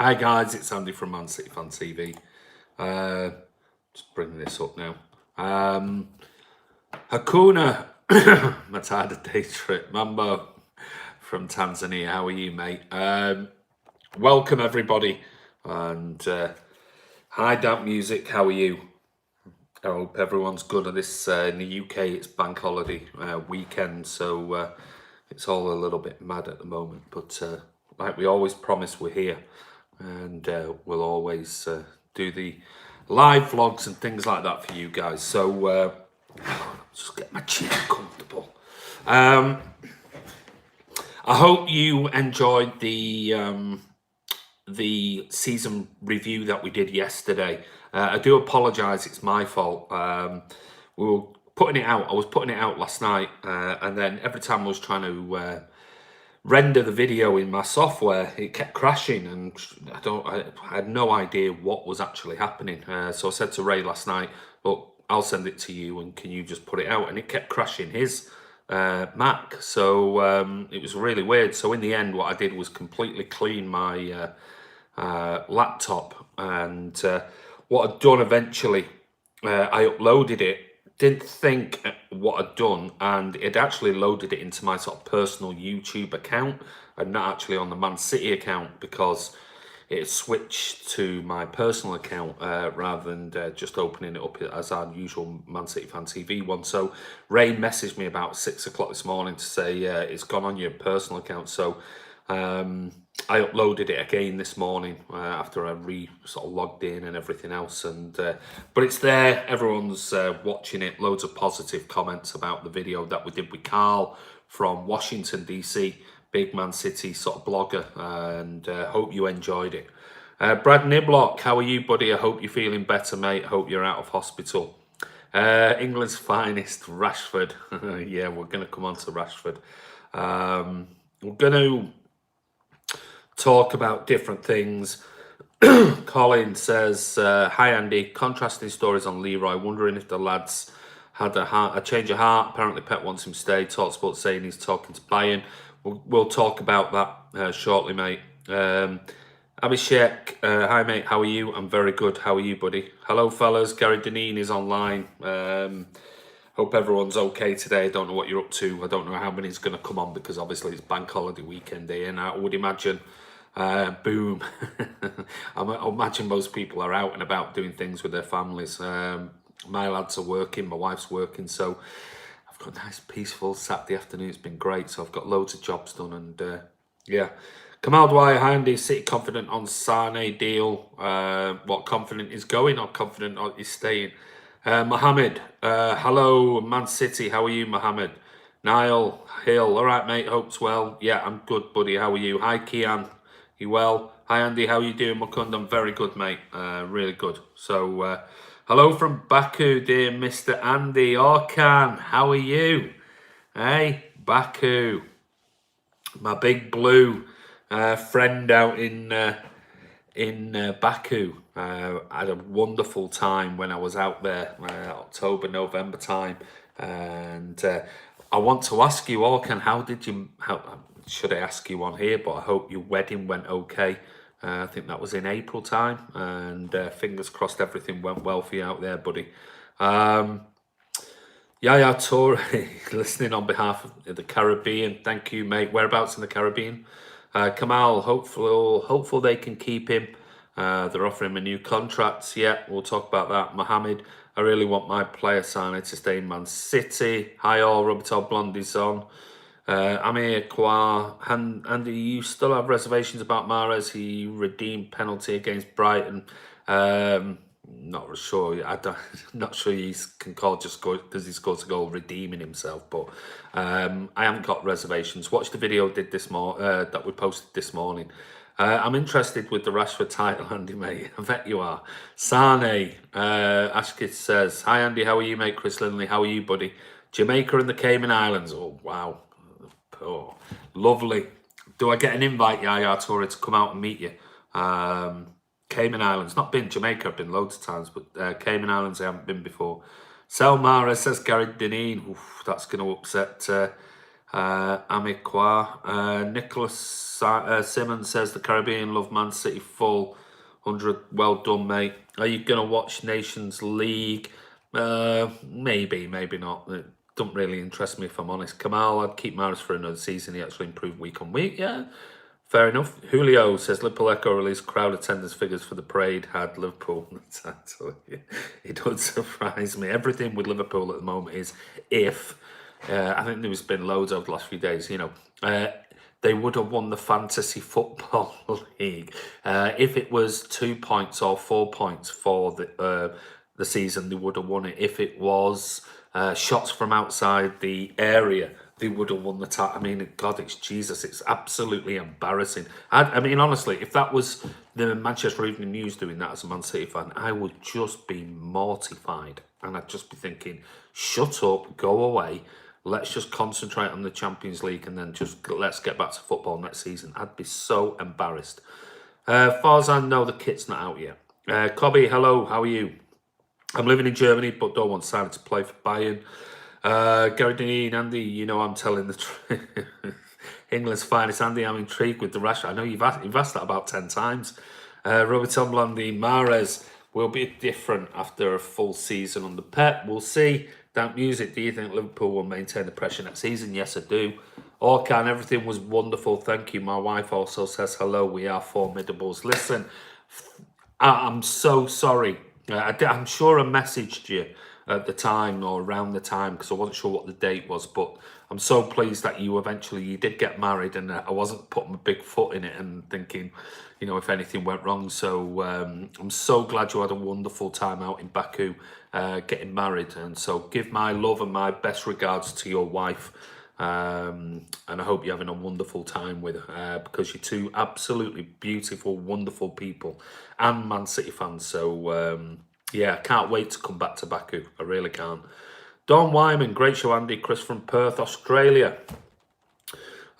Hi guys, it's Andy from Man City Fan TV. Just bringing this up now. Hakuna Matata day trip. Mambo from Tanzania. How are you, mate? Welcome everybody. And hi Damp Music, how are you? I hope everyone's good at this. In the UK, it's bank holiday weekend, so it's all a little bit mad at the moment. But like we always promise, we're here, and we'll always do the live vlogs and things like that for you guys. So just get my chair comfortable. I hope you enjoyed the season review that we did yesterday. I do apologise, it's my fault. We were putting it out. I was putting it out last night, and then every time I was trying to render the video in my software, it kept crashing, and I had no idea what was actually happening. So I said to Ray last night, "Look, I'll send it to you, and can you just put it out?" And it kept crashing his Mac, so it was really weird. So in the end, what I did was completely clean my laptop, and what I'd done eventually, I uploaded it, didn't think what I'd done, and it actually loaded it into my sort of personal YouTube account and not actually on the Man City account, because it switched to my personal account rather than just opening it up as our usual Man City Fan TV one. So Ray messaged me about 6 o'clock this morning to say it's gone on your personal account. So I uploaded it again this morning after I sort of logged in and everything else, and but it's there. Everyone's watching it. Loads of positive comments about the video that we did with Carl from Washington DC, big Man City sort of blogger, and hope you enjoyed it. Brad Niblock, how are you, buddy? I hope you're feeling better, mate. Hope you're out of hospital. England's finest, Rashford. Yeah, we're going to come on to Rashford. We're going to talk about different things. Colin says, hi Andy, contrasting stories on Leroy, wondering if the lads had a change of heart. Apparently Pep wants him to stay. TalkSport saying he's talking to Bayern. We'll talk about that shortly, mate. Abhishek, hi mate, how are you? I'm very good. How are you, buddy? Hello fellas, Gary Deneen is online. Hope everyone's okay today. I don't know what you're up to. I don't know how many's going to come on, because obviously it's bank holiday weekend day, and I would imagine boom. I imagine most people are out and about doing things with their families. My lads are working, my wife's working, so I've got a nice peaceful Saturday afternoon. It's been great, so I've got loads of jobs done, and yeah. Kamal Dwyer, hi Andy, City confident on Sane deal. What, confident is going or confident is staying? Mohammed, hello Man City, how are you, Mohammed? Niall Hill, all right mate, hope's well. Yeah, I'm good, buddy, how are you? Hi Kian, you well? Hi Andy, how are you doing, Mukund? I'm very good, mate, really good. So hello from Baku, dear Mr. Andy Orkan, how are you? Hey, Baku, my big blue friend out in Baku. I had a wonderful time when I was out there, October, November time, and I want to ask you all, how should I ask you on here, but I hope your wedding went okay. I think that was in April time, and fingers crossed everything went well for you out there, buddy. Yaya Torre, listening on behalf of the Caribbean. Thank you, mate. Whereabouts in the Caribbean? Kamal, hopeful they can keep him. They're offering him a new contract. Yeah, we'll talk about that. Mohammed, I really want my player Sane to stay in Man City. Hi all, Roberto Blondie's on. Amir Kwa, Andy, you still have reservations about Mahrez? He redeemed penalty against Brighton. Not sure. Not sure he can call just because he scores a goal redeeming himself. But I haven't got reservations. Watch the video that we posted this morning. I'm interested with the Rashford title, Andy, mate. I bet you are. Sane, Ashkit says, hi Andy, how are you, mate? Chris Lindley, how are you, buddy? Jamaica and the Cayman Islands. Oh wow, oh lovely. Do I get an invite, Yaya Toure, to come out and meet you? Cayman Islands, not been. Jamaica I've been loads of times, but Cayman Islands I haven't been before. Selmara says Gary Deneen. Oof, that's going to upset Amiqua. Nicholas Simmons says the Caribbean love Man City full 100. Well done, mate. Are you going to watch Nations League? Maybe, maybe not. It don't really interest me, if I'm honest. Kamal, I'd keep Maris for another season. He actually improved week on week. Yeah, fair enough. Julio says Liverpool Echo released crowd attendance figures for the parade. Had Liverpool. It does surprise me. Everything with Liverpool at the moment is if. I think there's been loads over the last few days. They would have won the Fantasy Football League if it was 2 points or 4 points for the season. They would have won it. If it was shots from outside the area, they would have won the title. I mean, God, it's Jesus. It's absolutely embarrassing. I mean, honestly, if that was the Manchester Evening News doing that as a Man City fan, I would just be mortified. And I'd just be thinking, shut up, go away. Let's just concentrate on the Champions League and then just let's get back to football next season. I'd be so embarrassed. Far as I know, the kit's not out yet. Cobby, hello, how are you? I'm living in Germany, but don't want Sane to play for Bayern. Gary Deneen, Andy, you know I'm telling the truth. England's finest, Andy, I'm intrigued with the Rashford. I know you've asked that about 10 times. Robert Blondie, Mahrez will be different after a full season under Pep. We'll see. Damp Music, do you think Liverpool will maintain the pressure next season? Yes, I do. Orkan, everything was wonderful. Thank you. My wife also says hello. We are formidables. Listen, I'm so sorry. I'm sure I messaged you at the time or around the time because I wasn't sure what the date was, but I'm so pleased that you did get married and I wasn't putting my big foot in it and thinking, if anything went wrong. So I'm so glad you had a wonderful time out in Baku getting married. And so give my love and my best regards to your wife. And I hope you're having a wonderful time with her because you're two absolutely beautiful, wonderful people and Man City fans. So, yeah, I can't wait to come back to Baku. I really can't. Don Wyman, great show, Andy. Chris from Perth, Australia.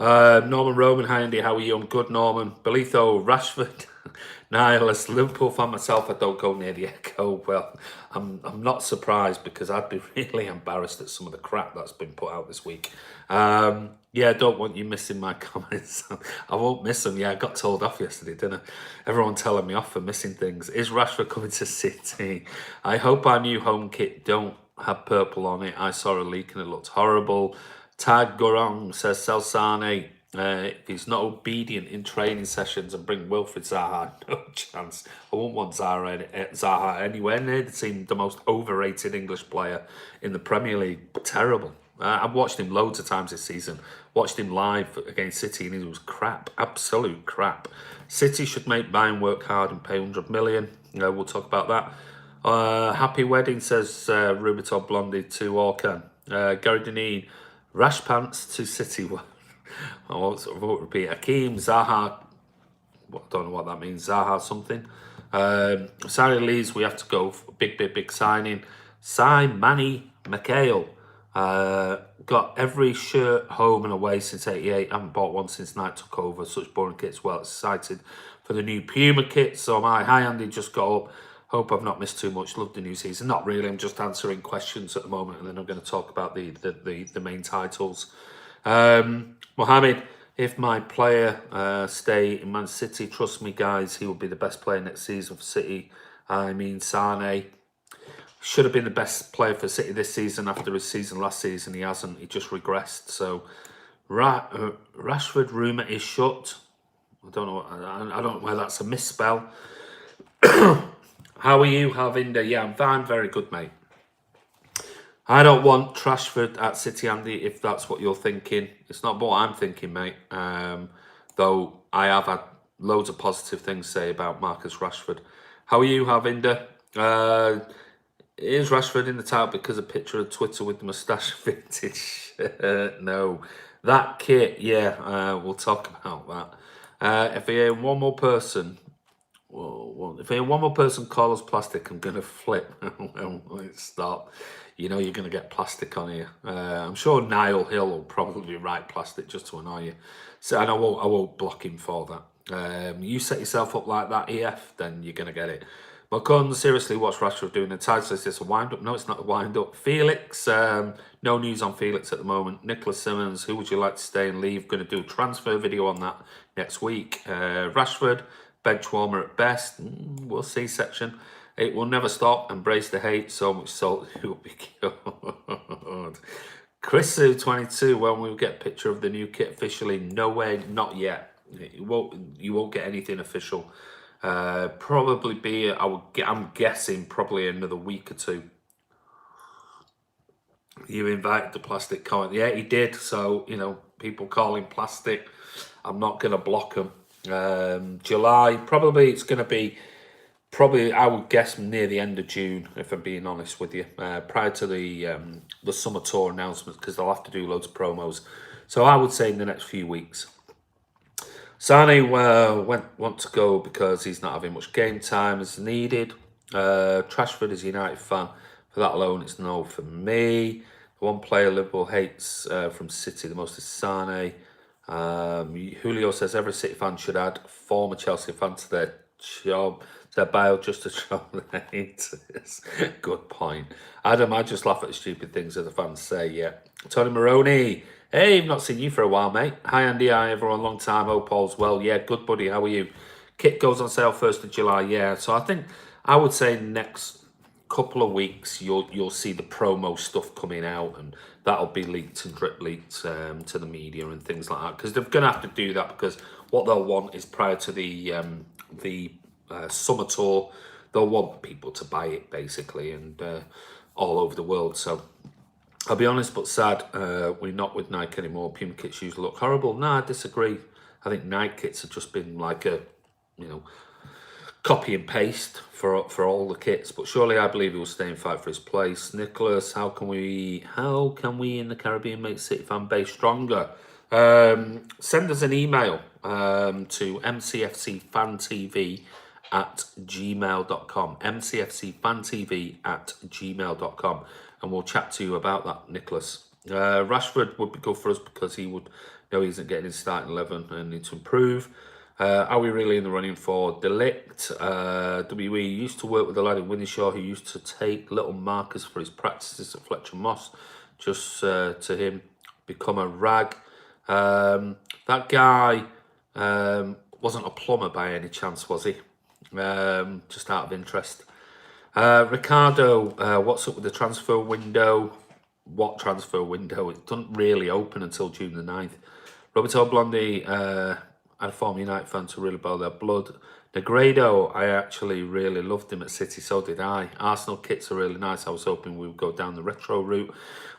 Norman Roman, hi Andy, how are you? I'm good, Norman. Belitho, Rashford, Nihilist, Liverpool fan myself. I don't go near the Echo. Well, I'm not surprised because I'd be really embarrassed at some of the crap that's been put out this week. Yeah, I don't want you missing my comments. I won't miss them. Yeah, I got told off yesterday, didn't I? Everyone telling me off for missing things. Is Rashford coming to City? I hope our new home kit don't have purple on it. I saw a leak and it looked horrible. Tag Gorong says, sell Sane. If he's not obedient in training sessions and bring Wilfried Zaha, no chance. I won't want Zaha anywhere near the team, the most overrated English player in the Premier League. Terrible. I've watched him loads of times this season. Watched him live against City and he was crap. Absolute crap. City should make Bayern work hard and pay 100 million. We'll talk about that. Happy wedding, says Rubitor Blondie to Orkan. Gary Deneen. Rash pants to City. I won't repeat. Hakeem, Zaha. I don't know what that means. Zaha something. Signing Leeds, we have to go for big signing. Sign Manny McHale. Got every shirt home and away since '88. Haven't bought one since Knight took over. Such boring kits. Well, excited for the new Puma kit. So my hi Andy just got up. Hope I've not missed too much. Love the new season. Not really. I'm just answering questions at the moment, and then I'm going to talk about the main titles. Mohammed, if my player stay in Man City, trust me, guys, he will be the best player next season for City. I mean, Sane should have been the best player for City this season after his season last season. He hasn't. He just regressed. So, Rashford rumour is shut. I don't know. I don't know whether that's a misspell. How are you, Harvinder? Yeah, I'm very good, mate. I don't want Trashford at City, Andy, if that's what you're thinking. It's not what I'm thinking, mate. Though I have had loads of positive things to say about Marcus Rashford. How are you, Harvinder? Is Rashford in the title because a picture of Twitter with the moustache vintage? No. That kit, yeah, we'll talk about that. If I hear one more person... Well, if one more person calls plastic, I'm going to flip. Stop. You know you're going to get plastic on here. I'm sure Niall Hill will probably write plastic just to annoy you. So, and I won't block him for that. You set yourself up like that, EF, then you're going to get it. Malcolm, seriously, what's Rashford doing? The title says it's a wind-up. No, it's not a wind-up. Felix, no news on Felix at the moment. Nicholas Simmons, who would you like to stay and leave? Going to do a transfer video on that next week. Rashford, bench warmer at best. We'll see section. It will never stop. Embrace the hate. So much salt. It will be killed. Chrisu22, when we get a picture of the new kit officially? No way, not yet. You won't get anything official. Probably be, I'm guessing, probably another week or two. You invited the plastic comment. Yeah, he did. So, you know, people call him plastic. I'm not going to block him. July, probably it's going to be, I would guess, near the end of June, if I'm being honest with you, prior to the summer tour announcements, because they'll have to do loads of promos. So I would say in the next few weeks. Sane want to go because he's not having much game time as needed. Rashford is a United fan. For that alone, it's no for me. The one player Liverpool hates from City the most is Sane. Julio says every City fan should add former Chelsea fan to their bio just to show their haters. Good point. Adam, I just laugh at the stupid things that the fans say, yeah. Tony Maroney. Hey, I've not seen you for a while, mate. Hi, Andy. Hi, everyone. Long time. Hope all's well. Yeah, good, buddy. How are you? Kit goes on sale 1st of July. Yeah, so I would say next couple of weeks you'll see the promo stuff coming out, and that'll be leaked and drip leaked to the media and things like that, because they're going to have to do that, because what they'll want is prior to the summer tour, they'll want people to buy it basically, and all over the world. So I'll be honest but sad, we're not with Nike anymore. Puma kits usually look horrible. No, I disagree. I think Nike kits have just been like a, you know, copy and paste for all the kits. But surely I believe he will stay and fight for his place. Nicholas, how can we in the Caribbean make City fan base stronger? Send us an email to mcfcfantv@gmail.com, mcfcfantv@gmail.com, and we'll chat to you about that, Nicholas. Rashford would be good for us because he would know he isn't getting his starting 11 and need to improve. Are we really in the running for Delict? WE used to work with a lad in Winnishaw who used to take little markers for his practices at Fletcher Moss, just to him become a rag. That guy wasn't a plumber by any chance, was he? Just out of interest. Ricardo, what's up with the transfer window? What transfer window? It doesn't really open until June the 9th. Roberto Blondie, I'm a former United fan to really boil their blood. Negredo, I actually really loved him at City, so did I. Arsenal kits are really nice. I was hoping we would go down the retro route.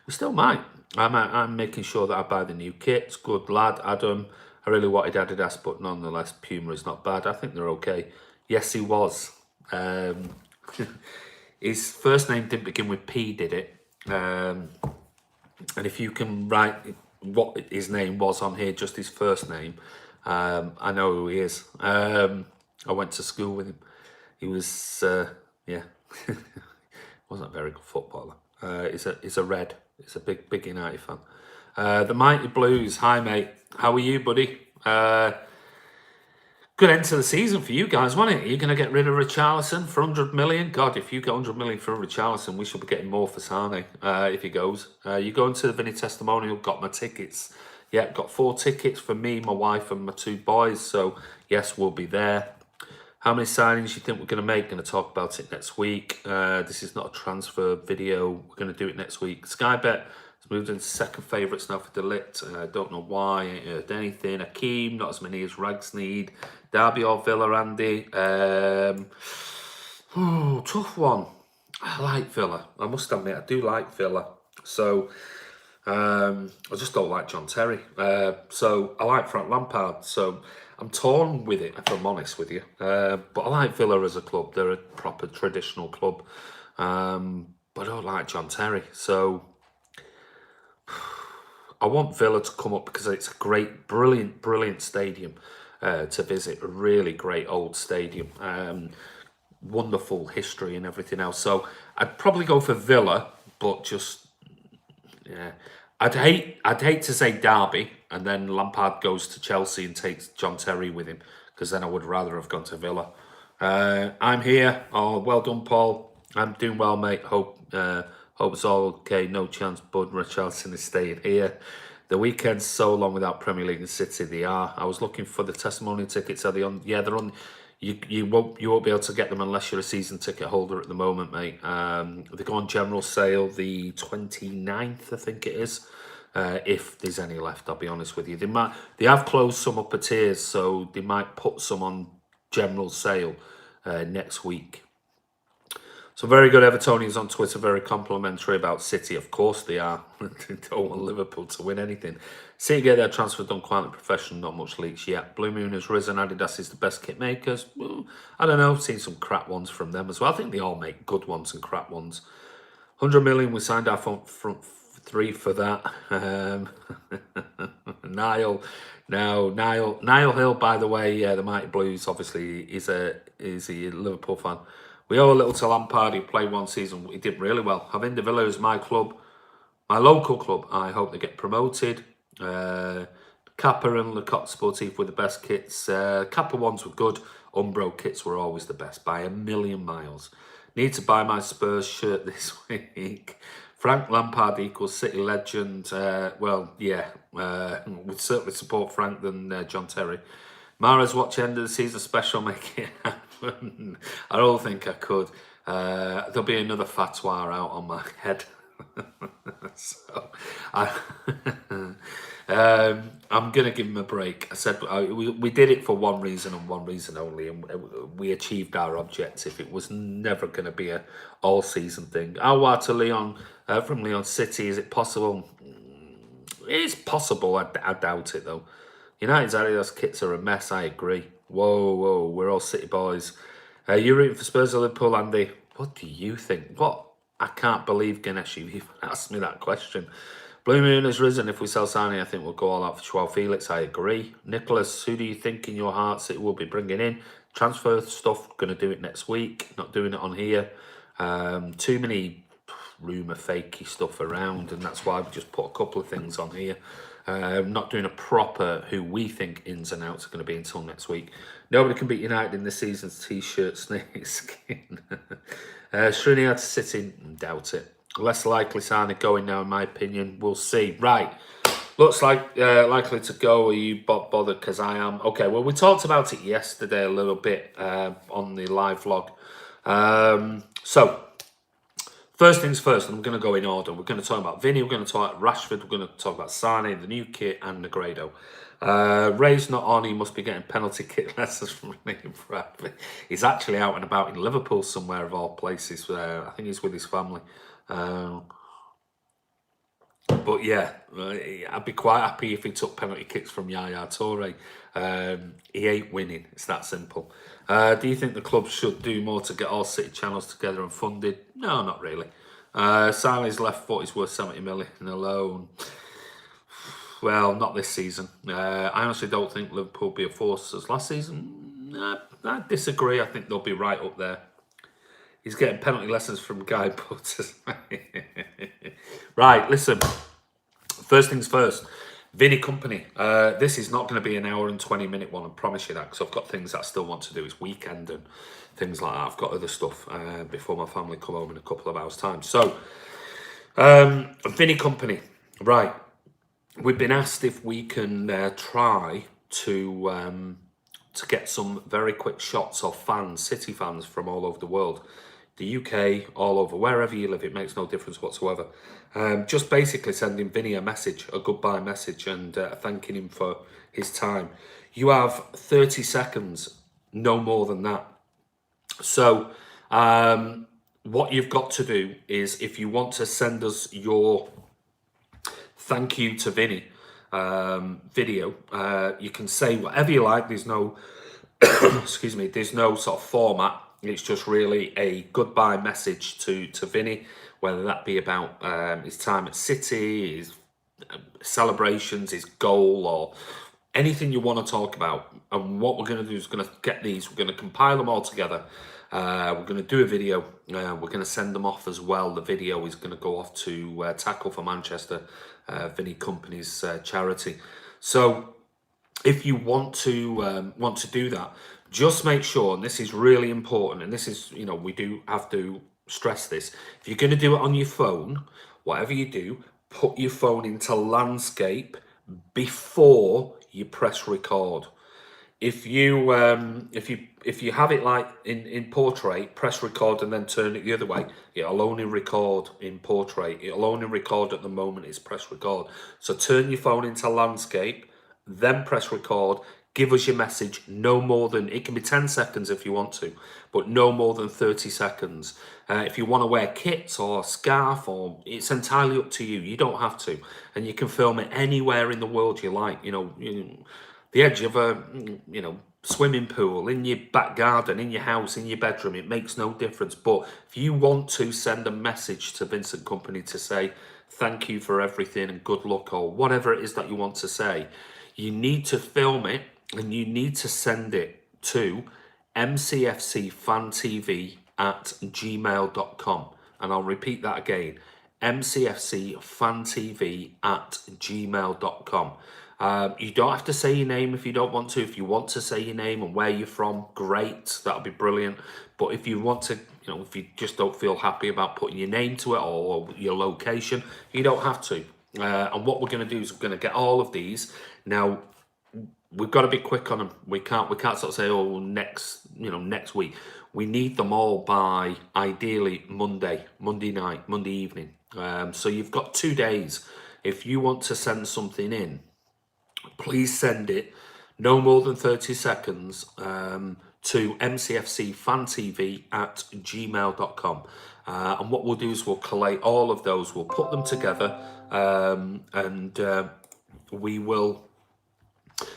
We still might. I'm making sure that I buy the new kits. Good lad, Adam. I really wanted Adidas, but nonetheless, Puma is not bad. I think they're okay. Yes, he was. His first name didn't begin with P, did it? And if you can write what his name was on here, just his first name, I know who he is. I went to school with him. He was, yeah, wasn't a very good footballer. He's a red. He's a big United fan. The Mighty Blues. Hi, mate. How are you, buddy? Good end to the season for you guys, wasn't it? Are you going to get rid of Richarlison for 100 million? God, if you get 100 million for Richarlison, we should be getting more for Sane if he goes. You going to the Vinny testimonial? Got my tickets. Yeah, got 4 tickets for me, my wife, and my 2 boys. So, yes, we'll be there. How many signings you think we're going to make? Going to talk about it next week. This is not a transfer video. We're going to do it next week. Sky Bet has moved into second favourites now for Delict. Don't know why. Ain't heard anything. Akeem, not as many as Rags need. Derby or Villa, Andy. Tough one. I like Villa. I must admit, I do like Villa. So, I just don't like John Terry. So, I like Frank Lampard. So, I'm torn with it, if I'm honest with you. But I like Villa as a club. They're a proper traditional club. But I don't like John Terry. So, I want Villa to come up because it's a great, brilliant stadium to visit. A really great old stadium. Wonderful history and everything else. So, I'd probably go for Villa, but just, yeah. I'd hate to say Derby and then Lampard goes to Chelsea and takes John Terry with him, because then I would rather have gone to Villa. I'm here. Oh, well done, Paul. I'm doing well, mate. Hope it's all okay. No chance Bud Richardson is staying here. The weekend's so long without Premier League and City. They are. I was looking for the testimonial tickets. Are they on? Yeah, they're on. You won't be able to get them unless you're a season ticket holder at the moment, mate. They go on general sale the 29th, I think it is. If there's any left, I'll be honest with you. They have closed some upper tiers, so they might put some on general sale next week. So very good Evertonians on Twitter, very complimentary about City. Of course they are. They don't want Liverpool to win anything. City get their transfer done quietly professional, not much leaks yet. Blue Moon has risen. Adidas is the best kit makers. Well, I don't know. I've seen some crap ones from them as well. I think they all make good ones and crap ones. 100 million, we signed our front three for that. Niall Hill, by the way, the Mighty Blues, obviously, is a Liverpool fan. We owe a little to Lampard. He played one season. He did really well. Having the Villa as my club, my local club, I hope they get promoted. Kappa and Lecoq Sportif were the best kits. Kappa ones were good. Umbro kits were always the best by a million miles. Need to buy my Spurs shirt this week. Frank Lampard equals City legend. Well, yeah, would certainly support Frank than John Terry. Mara's watch end of the season special, make it happen. I don't think I could. There'll be another fatwa out on my head. So I'm going to give him a break. I said we did it for one reason and one reason only, and we achieved our objective. It was never going to be a all-season thing. Awa to Leon from Leon City, is it possible? It's possible. I doubt it, though. United's Adidas kits are a mess, I agree. Whoa, we're all City boys. You're rooting for Spurs or Liverpool, Andy? What do you think? What? I can't believe Ganesh you even asked me that question. Blue Moon has risen. If we sell Sane, I think we'll go all out for Joao Felix. I agree. Nicholas, who do you think in your heart City will be bringing in? Transfer stuff, going to do it next week. Not doing it on here. Too many rumour fakey stuff around, and that's why we just put a couple of things on here. Not doing a proper who we think ins and outs are going to be until next week. Nobody can beat United in this season's t-shirt snake skin. Shriniad to City, doubt it. Less likely Sane going now, in my opinion. We'll see. Right. Looks like likely to go. Are you bothered? Because I am. Okay, well, we talked about it yesterday a little bit on the live vlog. So, first things first, I'm going to go in order. We're going to talk about Vinny, we're going to talk about Rashford, we're going to talk about Sane, the new kit, and Negredo. Ray's not on, he must be getting penalty kick lessons from Liam Bradley. He's actually out and about in Liverpool somewhere, of all places. I think he's with his family. But yeah, I'd be quite happy if he took penalty kicks from Yaya Toure. He ain't winning, it's that simple. Do you think the club should do more to get all City channels together and funded? No, not really. Sane's left foot is worth 70 million alone. Well, not this season. I honestly don't think Liverpool will be a force as last season. I disagree. I think they'll be right up there. He's getting penalty lessons from Guy Butters. Right, listen. First things first. Vinny Company. This is not going to be an hour and 20-minute one, I promise you that, because I've got things that I still want to do. It's weekend and things like that. I've got other stuff before my family come home in a couple of hours' time. So, Vinny Company. Right. We've been asked if we can try to get some very quick shots of fans, City fans from all over the world. The UK, all over, wherever you live, it makes no difference whatsoever. Just basically sending Vinny a message, a goodbye message, and thanking him for his time. You have 30 seconds, no more than that. So what you've got to do is, if you want to send us your thank you to Vinny video, you can say whatever you like. There's no, excuse me, there's no sort of format. It's just really a goodbye message to Vinny, whether that be about his time at City, his celebrations, his goal, or anything you want to talk about. And what we're going to do is going to get these, we're going to compile them all together. We're going to do a video. We're going to send them off as well. The video is going to go off to Tackle for Manchester, Vinny Company's charity. So if you want to do that, Just make sure, and this is really important, and this is, we do have to stress this. If you're going to do it on your phone, whatever you do, put your phone into landscape before you press record. If you have it like in portrait, press record and then turn it the other way, it'll only record in portrait. It'll only record at the moment it's press record. So turn your phone into landscape, then press record. Give us your message. No more than, it can be 10 seconds if you want to, but no more than 30 seconds. If you want to wear kits or a scarf, or it's entirely up to you. You don't have to, and you can film it anywhere in the world you like. The edge of a swimming pool, in your back garden, in your house, in your bedroom, it makes no difference. But if you want to send a message to Vincent Company to say thank you for everything and good luck, or whatever it is that you want to say, you need to film it and you need to send it to mcfcfantv@gmail.com. And I'll repeat that again, mcfcfantv@gmail.com. You don't have to say your name if you don't want to. If you want to say your name and where you're from, great, that'll be brilliant. But if you want to, if you just don't feel happy about putting your name to it or your location, you don't have to. And what we're going to do is we're going to get all of these. Now, we've got to be quick on them. We can't sort of say, oh, next week. We need them all by ideally Monday night, Monday evening. So you've got 2 days. If you want to send something in, please send it no more than 30 seconds to mcfcfantv@gmail.com. And what we'll do is we'll collate all of those, we'll put them together, and we will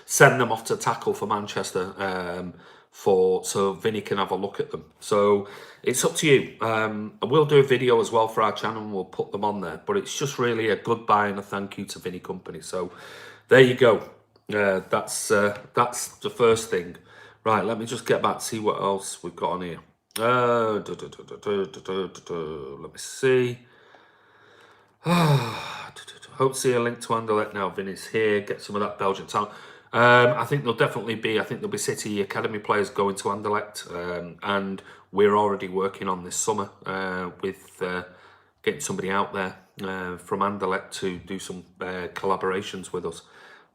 send them off to Tackle for Manchester so Vinny can have a look at them. So it's up to you. We'll do a video as well for our channel and we'll put them on there. But it's just really a goodbye and a thank you to Vinny Company. So there you go. That's the first thing. Right, let me just get back to see what else we've got on here. Let me see. Hope to see a link to Anderlecht now. Vinny's here. Get some of that Belgian talent. I think there'll be City Academy players going to Anderlecht, and we're already working on this summer with getting somebody out there from Anderlecht to do some collaborations with us.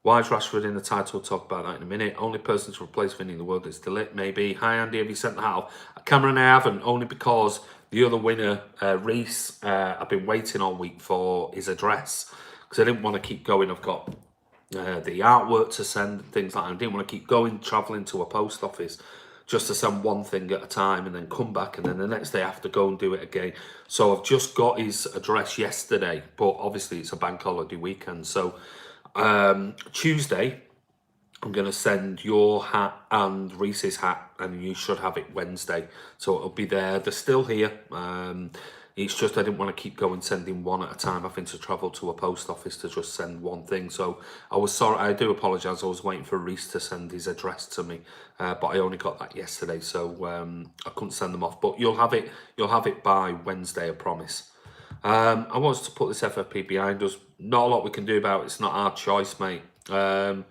Why is Rashford in the title? We'll talk about that in a minute. Only person to replace Vinny in the world is Delit, maybe. Hi Andy, have you sent the hat off? Cameron, I haven't, only because the other winner, Reese, I've been waiting all week for his address because I didn't want to keep going. I've got the artwork to send and things like that. I didn't want to keep travelling to a post office just to send one thing at a time and then come back, and then the next day I have to go and do it again. So I've just got his address yesterday, but obviously it's a bank holiday weekend. So Tuesday, I'm going to send your hat and Reese's hat, and you should have it Wednesday. So it'll be there. They're still here. It's just I didn't want to keep going sending one at a time, having to travel to a post office to just send one thing. So I was sorry. I do apologise. I was waiting for Reese to send his address to me, but I only got that yesterday, so I couldn't send them off. But you'll have it. You'll have it by Wednesday, I promise. I wanted to put this FFP behind us. Not a lot we can do about it. It's not our choice, mate. You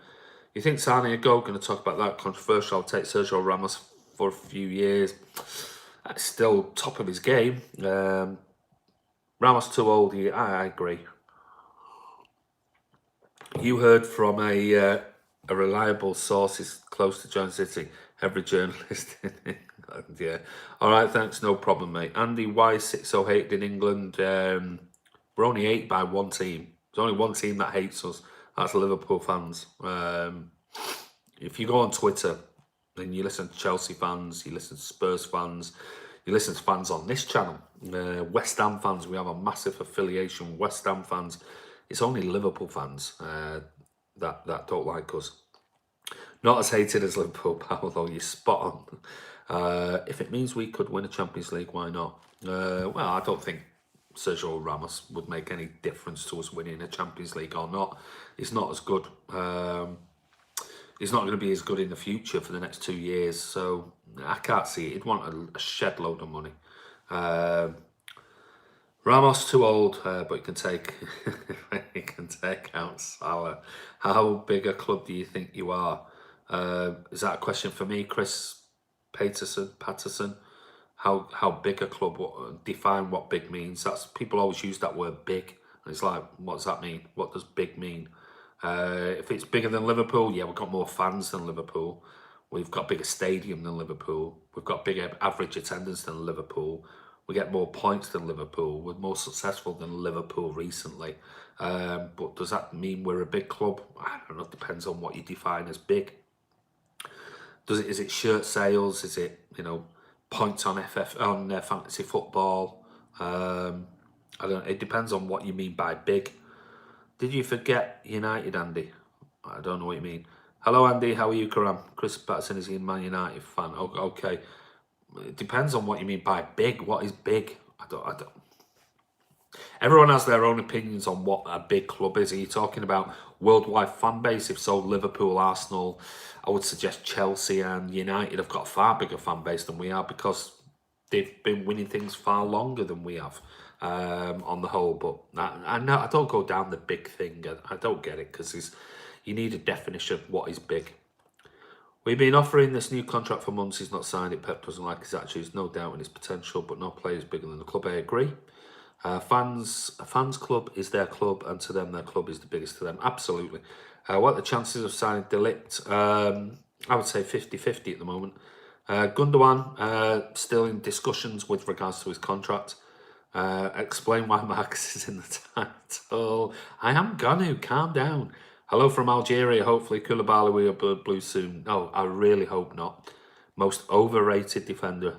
think Sane a go? Going to talk about that. Controversial. I'll take Sergio Ramos for a few years. That's still top of his game. Ramos too old. I agree. You heard from a reliable source is close to John City. Every journalist in England. Yeah. All right. Thanks. No problem, mate. Andy, why is it so hated in England? We're only hated by one team. There's only one team that hates us. That's Liverpool fans. If you go on Twitter and you listen to Chelsea fans, you listen to Spurs fans, you listen to fans on this channel, West Ham fans, we have a massive affiliation. West Ham fans, it's only Liverpool fans that don't like us. Not as hated as Liverpool, pal, though. You're spot on. If it means we could win a Champions League, why not? Well, I don't think Sergio Ramos would make any difference to us winning a Champions League or not. He's not as good. He's not going to be as good in the future for the next 2 years. So I can't see it. He'd want a shed load of money. Ramos too old, but he can take he can take out Salah. How big a club do you think you are? Is that a question for me, Chris Patterson? How big a club? Define what big means. That's people always use that word big, and it's like, what does that mean? What does big mean? If it's bigger than Liverpool, yeah, we've got more fans than Liverpool. We've got a bigger stadium than Liverpool. We've got bigger average attendance than Liverpool. We get more points than Liverpool. We're more successful than Liverpool recently. But does that mean we're a big club? I don't know. It depends on what you define as big. Is it shirt sales? Is it, points on fantasy football? I don't. It depends on what you mean by big. Did you forget United, Andy? I don't know what you mean. Hello, Andy. How are you, Karam? Chris Patterson is a Man United fan. Okay. It depends on what you mean by big. What is big? I don't. Everyone has their own opinions on what a big club is. Are you talking about worldwide fan base? If so, Liverpool, Arsenal, I would suggest Chelsea and United have got a far bigger fan base than we are because they've been winning things far longer than we have on the whole. But I don't go down the big thing. I don't get it because you need a definition of what is big. We've been offering this new contract for months. He's not signed it. Pep doesn't like his attitudes. No doubt in his potential, but no player is bigger than the club. I agree. A fans club is their club, and to them, their club is the biggest to them. Absolutely. What are the chances of signing Delict? I would say 50-50 at the moment. Gundogan, still in discussions with regards to his contract. Explain why Marcus is in the title. I am gonna. Calm down. Hello from Algeria. Hopefully Koulibaly will be blue soon. No, I really hope not. Most overrated defender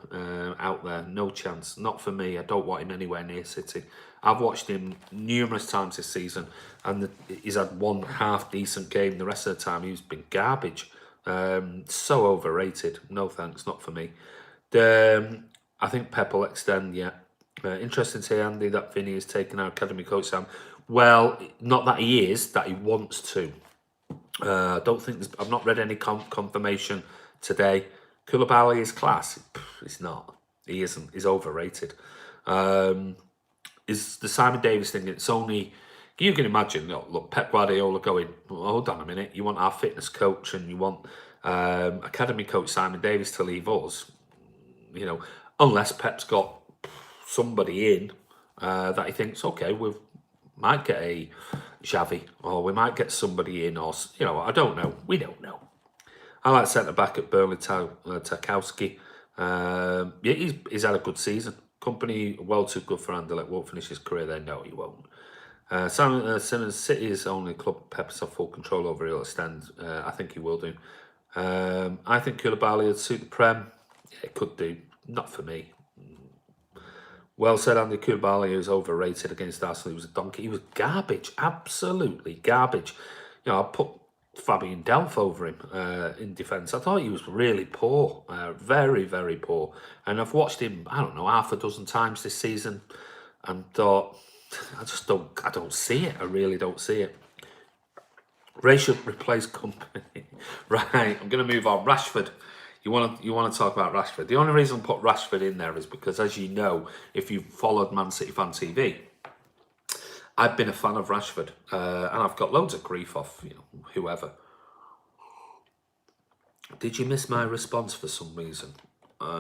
out there. No chance. Not for me. I don't want him anywhere near City. I've watched him numerous times this season, and he's had one half decent game. The rest of the time, he's been garbage. So overrated. No thanks. Not for me. I think Pep will extend, yeah. Interesting to hear, Andy, that Vinny is taking our academy coach, Sam. Well, not that he is, that he wants to. I don't think I've not read any confirmation today. Koulibaly is class. He's not. He isn't. He's overrated. Is the Simon Davis thing? It's only you can imagine. Look, Pep Guardiola going. Hold on a minute. You want our fitness coach and you want academy coach Simon Davis to leave us. Unless Pep's got somebody in that he thinks, okay, we might get a Xavi or we might get somebody in, or I don't know. We don't know. I like centre back at Burnley, Tarkowski. Yeah, he's had a good season. Company well too good for Anderlecht. Won't finish his career there. No, he won't. Simmons, City is the only club Pep's have full control over. He'll extend. I think he will do. I think Koulibaly would suit the Prem. Yeah, it could do. Not for me. Well said, Andy. Koulibaly is overrated against Arsenal. He was a donkey. He was garbage. Absolutely garbage. I put Fabian Delph over him in defence. I thought he was really poor, very, very poor. And I've watched him, I don't know, half a dozen times this season and thought, I don't see it. I really don't see it. Ray should replace Company. Right, I'm going to move on. Rashford. You want to talk about Rashford. The only reason I put Rashford in there is because, as you know, if you've followed Man City Fan TV, I've been a fan of Rashford, and I've got loads of grief off whoever. Did you miss my response for some reason?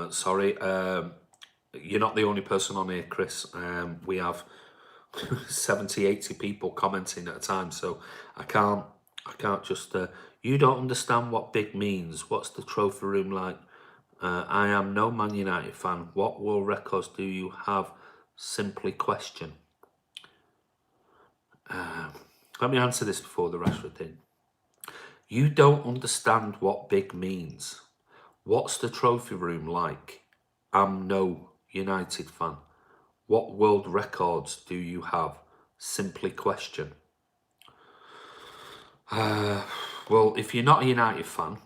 Sorry, you're not the only person on here, Chris. We have 70, 80 people commenting at a time, so I can't just. You don't understand what big means. What's the trophy room like? I am no Man United fan. What world records do you have? Simply question. Let me answer this before the Rashford thing. You don't understand what big means. What's the trophy room like? I'm no United fan. What world records do you have? Simply question. Well, if you're not a United fan,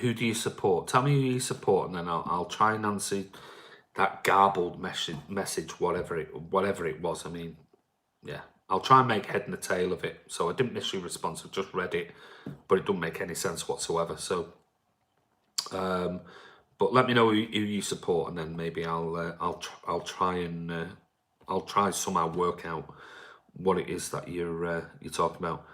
who do you support? Tell me who you support, and then I'll try and answer that garbled message, whatever it was. I mean, yeah. I'll try and make head and a tail of it. So I didn't miss your response. I just read it, but it doesn't make any sense whatsoever. So, but let me know who you support, and then maybe I'll try somehow work out what it is that you're talking about.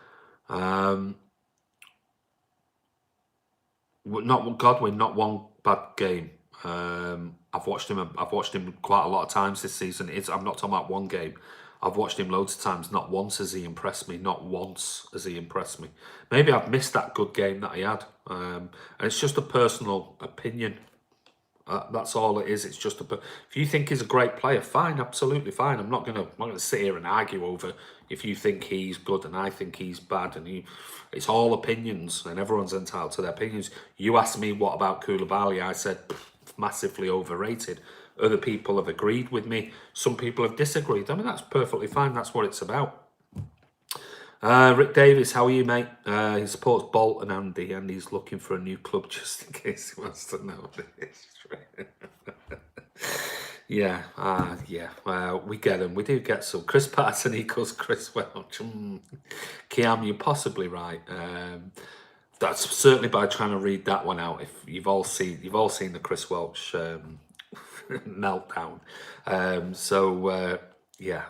Not Godwin, not one bad game. I've watched him. I've watched him quite a lot of times this season. I'm not talking about one game. I've watched him loads of times. Not once has he impressed me. Not once has he impressed me. Maybe I've missed that good game that he had. And it's just a personal opinion. That's all it is. It's just if you think he's a great player, fine, absolutely fine. I'm not gonna sit here and argue over if you think he's good and I think he's bad. And it's all opinions, and everyone's entitled to their opinions. You asked me what about Koulibaly? I said massively overrated. Other people have agreed with me. Some people have disagreed. I mean, that's perfectly fine. That's what it's about. Rick Davis, how are you, mate? He supports Bolton, Andy, and he's looking for a new club just in case he wants to know the history. Yeah, we get him. We do get some. Chris Patterson equals Chris Welch. Kiam, you're possibly right. That's certainly by trying to read that one out. If you've all seen the Chris Welch meltdown. Yeah,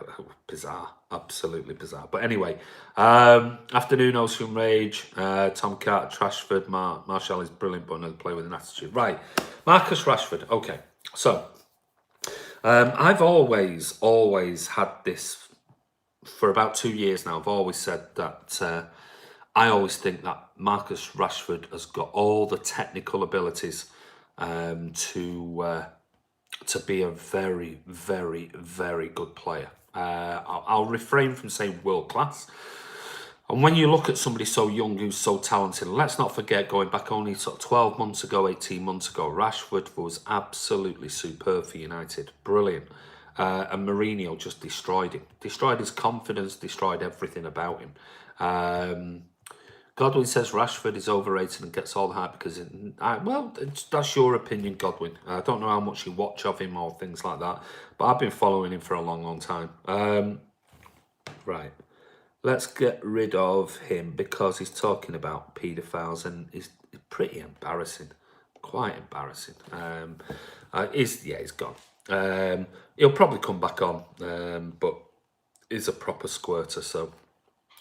bizarre, absolutely bizarre. But anyway, afternoon, Ocean Rage, Tom Carter, Rashford, Martial is brilliant, but another player with an attitude. Right, Marcus Rashford. Okay, so I've always had this for about 2 years now. I've always said that I always think that Marcus Rashford has got all the technical abilities to be a very, very, very good player. I'll refrain from saying world class. And when you look at somebody so young who's so talented, let's not forget going back only sort of 12 months ago, 18 months ago, Rashford was absolutely superb for United. Brilliant. And Mourinho just destroyed him. Destroyed his confidence, destroyed everything about him. Godwin says Rashford is overrated and gets all the hype because, that's your opinion, Godwin. I don't know how much you watch of him or things like that, but I've been following him for a long, long time. Right, let's get rid of him because he's talking about paedophiles and he's pretty embarrassing, quite embarrassing. He's gone. He'll probably come back on, but he's a proper squirter, so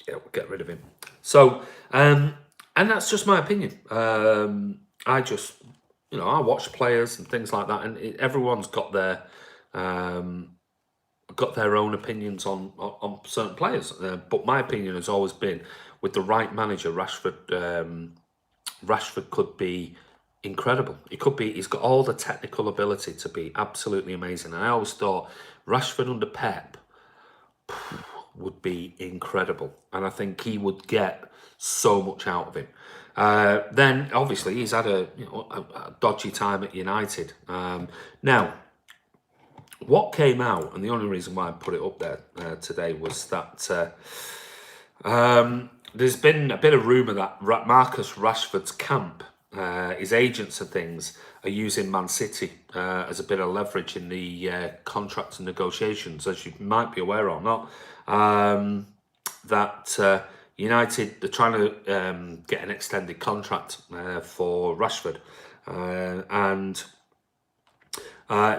yeah, we'll get rid of him. So, and that's just my opinion. I just, I watch players and things like that, and everyone's got their own opinions on certain players. But my opinion has always been, with the right manager, Rashford could be incredible. He's got all the technical ability to be absolutely amazing. And I always thought Rashford under Pep would be incredible, and I think he would get so much out of him. Then obviously he's had a dodgy time at United. Now, what came out, and the only reason why I put it up there today was that there's been a bit of rumour that Marcus Rashford's camp, his agents and things, are using Man City as a bit of leverage in the contract and negotiations, as you might be aware or not. That United, they're trying to get an extended contract for Rashford, and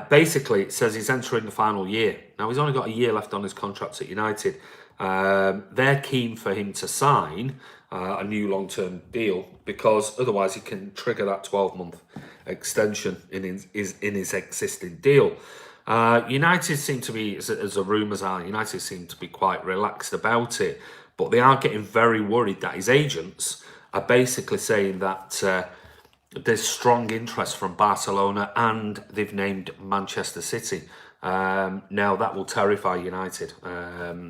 basically it says he's entering the final year. Now he's only got a year left on his contract at United. They're keen for him to sign a new long-term deal because otherwise he can trigger that 12-month extension in his existing deal. United seem to be, as the rumours are, United seem to be quite relaxed about it, but they are getting very worried that his agents are basically saying that there's strong interest from Barcelona and they've named Manchester City. Now that will terrify United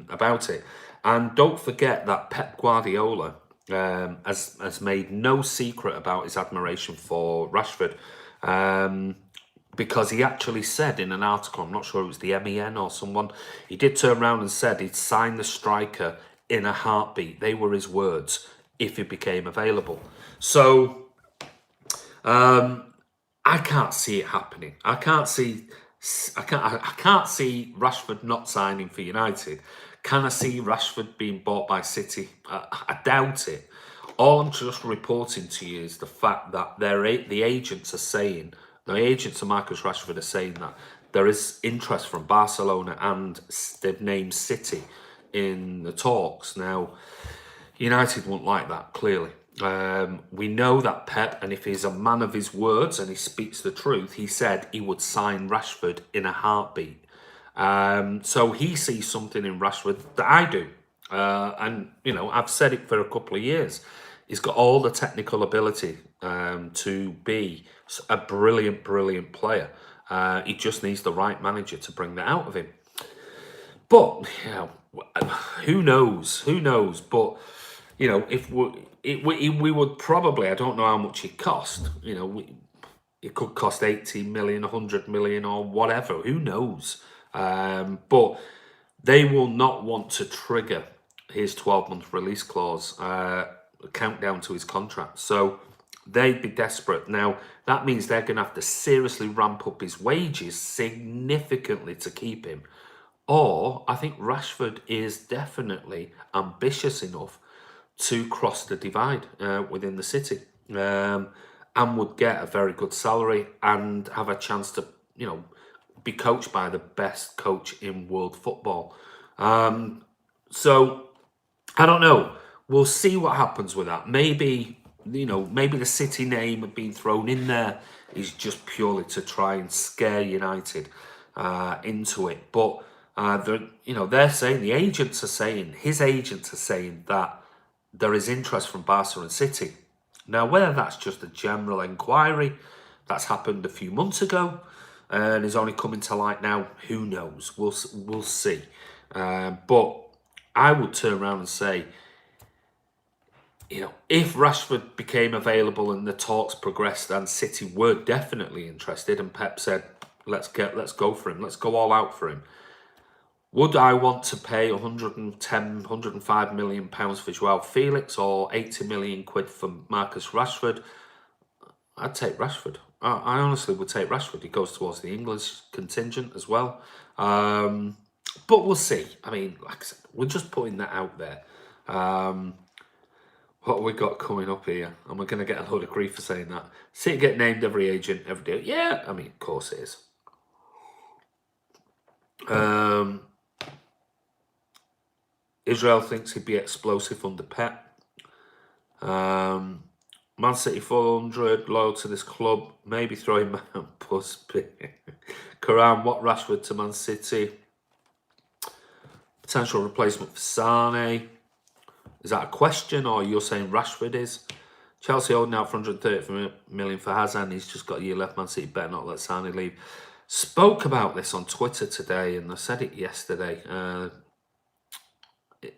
about it. And don't forget that Pep Guardiola has made no secret about his admiration for Rashford. Because he actually said in an article, I'm not sure it was the MEN or someone, he did turn around and said he'd sign the striker in a heartbeat. They were his words, if he became available. So, I can't see it happening. I can't see Rashford not signing for United. Can I see Rashford being bought by City? I doubt it. All I'm just reporting to you is the fact that the agents are saying, the agents of Marcus Rashford are saying that there is interest from Barcelona and they've named City in the talks. Now, United won't like that, clearly. We know that Pep, and if he's a man of his words and he speaks the truth, he said he would sign Rashford in a heartbeat. So he sees something in Rashford that I do. And, I've said it for a couple of years. He's got all the technical ability to be a brilliant, brilliant player. He just needs the right manager to bring that out of him. But, who knows? Who knows? But, if we would probably, I don't know how much it cost, it could cost 80 million, 100 million or whatever. Who knows? But they will not want to trigger his 12-month release clause, countdown to his contract. So they'd be desperate. Now, that means they're going to have to seriously ramp up his wages significantly to keep him. Or I think Rashford is definitely ambitious enough to cross the divide within the city, and would get a very good salary and have a chance to, be coached by the best coach in world football. So I don't know. We'll see what happens with that. Maybe the City name being thrown in there is just purely to try and scare United into it. But they're saying, his agents are saying that there is interest from Barca and City. Now, whether that's just a general inquiry that's happened a few months ago and is only coming to light now, who knows? We'll see. But I would turn around and say, if Rashford became available and the talks progressed and City were definitely interested and Pep said, let's go for him, let's go all out for him. Would I want to pay 110, 105 million pounds for Joao Felix or 80 million quid for Marcus Rashford? I'd take Rashford. I honestly would take Rashford. He goes towards the English contingent as well. But we'll see. I mean, like I said, we're just putting that out there. What have we got coming up here? And we're going to get a load of grief for saying that. See it get named every agent, every day. Yeah, I mean, of course it is. Israel thinks he'd be explosive under Pep. Man City 400, loyal to this club. Maybe throw him out. Karam, what Rashford to Man City? Potential replacement for Sane. Is that a question, or you're saying Rashford is? Chelsea holding out for 130 million for Hazard. He's just got a year left. Man City better not let Sane leave. Spoke about this on Twitter today, and I said it yesterday.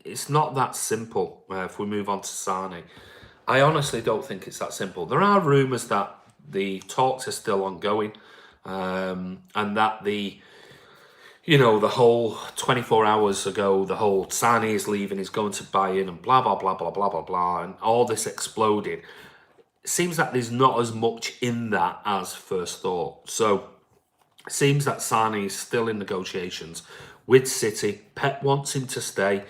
It's not that simple if we move on to Sane. I honestly don't think it's that simple. There are rumours that the talks are still ongoing, and that the whole 24 hours ago, the whole Sane is leaving, he's going to buy in and blah, blah, blah, blah, blah, blah, blah, and all this exploded. It seems that there's not as much in that as first thought. So it seems that Sane is still in negotiations with City. Pep wants him to stay.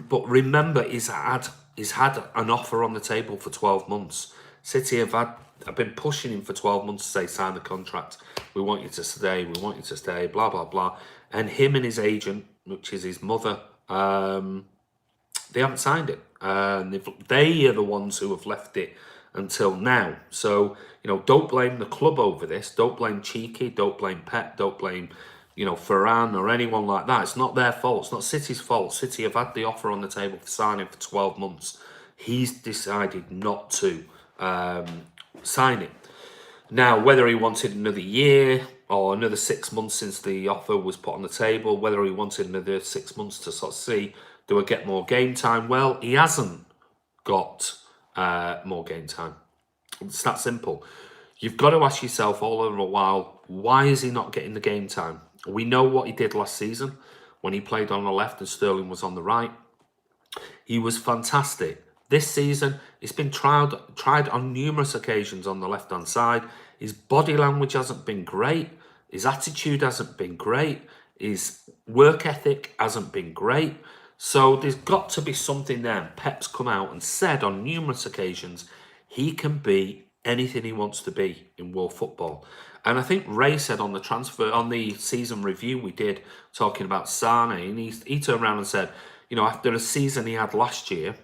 But remember, he's had an offer on the table for 12 months. City have been pushing him for 12 months to say, sign the contract. We want you to stay. We want you to stay. Blah, blah, blah. And him and his agent, which is his mother, they haven't signed it. They are the ones who have left it until now. So, don't blame the club over this. Don't blame Cheeky. Don't blame Pep. Don't blame Ferran or anyone like that. It's not their fault. It's not City's fault. City have had the offer on the table for signing for 12 months. He's decided not to sign it. Now, whether he wanted another year or another 6 months since the offer was put on the table, whether he wanted another 6 months to sort of see, do I get more game time? Well, he hasn't got more game time. It's that simple. You've got to ask yourself all over a while, why is he not getting the game time? We know what he did last season when he played on the left and Sterling was on the right. He was fantastic. This season, it's been tried on numerous occasions on the left-hand side. His body language hasn't been great. His attitude hasn't been great. His work ethic hasn't been great. So there's got to be something there. Pep's come out and said on numerous occasions he can be anything he wants to be in world football. And I think Ray said on the season review we did, talking about Sane, and he turned around and said, after the season he had last year,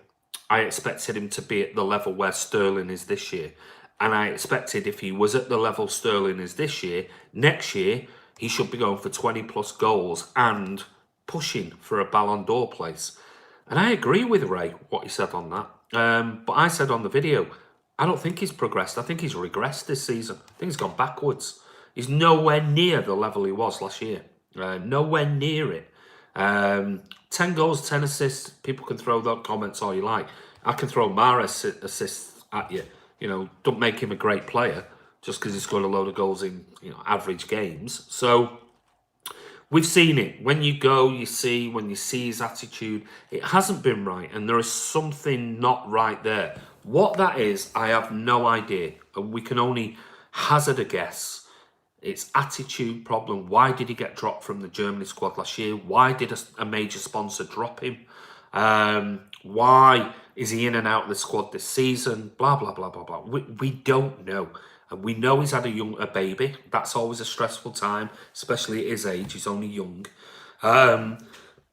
I expected him to be at the level where Sterling is this year. And I expected if he was at the level Sterling is this year, next year, he should be going for 20 plus goals and pushing for a Ballon d'Or place. And I agree with Ray, what he said on that. But I said on the video, I don't think he's progressed. I think he's regressed this season. I think he's gone backwards. He's nowhere near the level he was last year. Nowhere near it. 10 goals, 10 assists. People can throw those comments all you like. I can throw my assists at you. You know, don't make him a great player just because he's scored a load of goals in average games. So we've seen it. When you go, you see. When you see his attitude, it hasn't been right, and there is something not right there. What that is, I have no idea. We can only hazard a guess. It's attitude problem. Why did he get dropped from the Germany squad last year? Why did a major sponsor drop him? Why is he in and out of the squad this season? Blah, blah, blah, blah, blah. We don't know. And we know he's had a baby. That's always a stressful time, especially at his age. He's only young.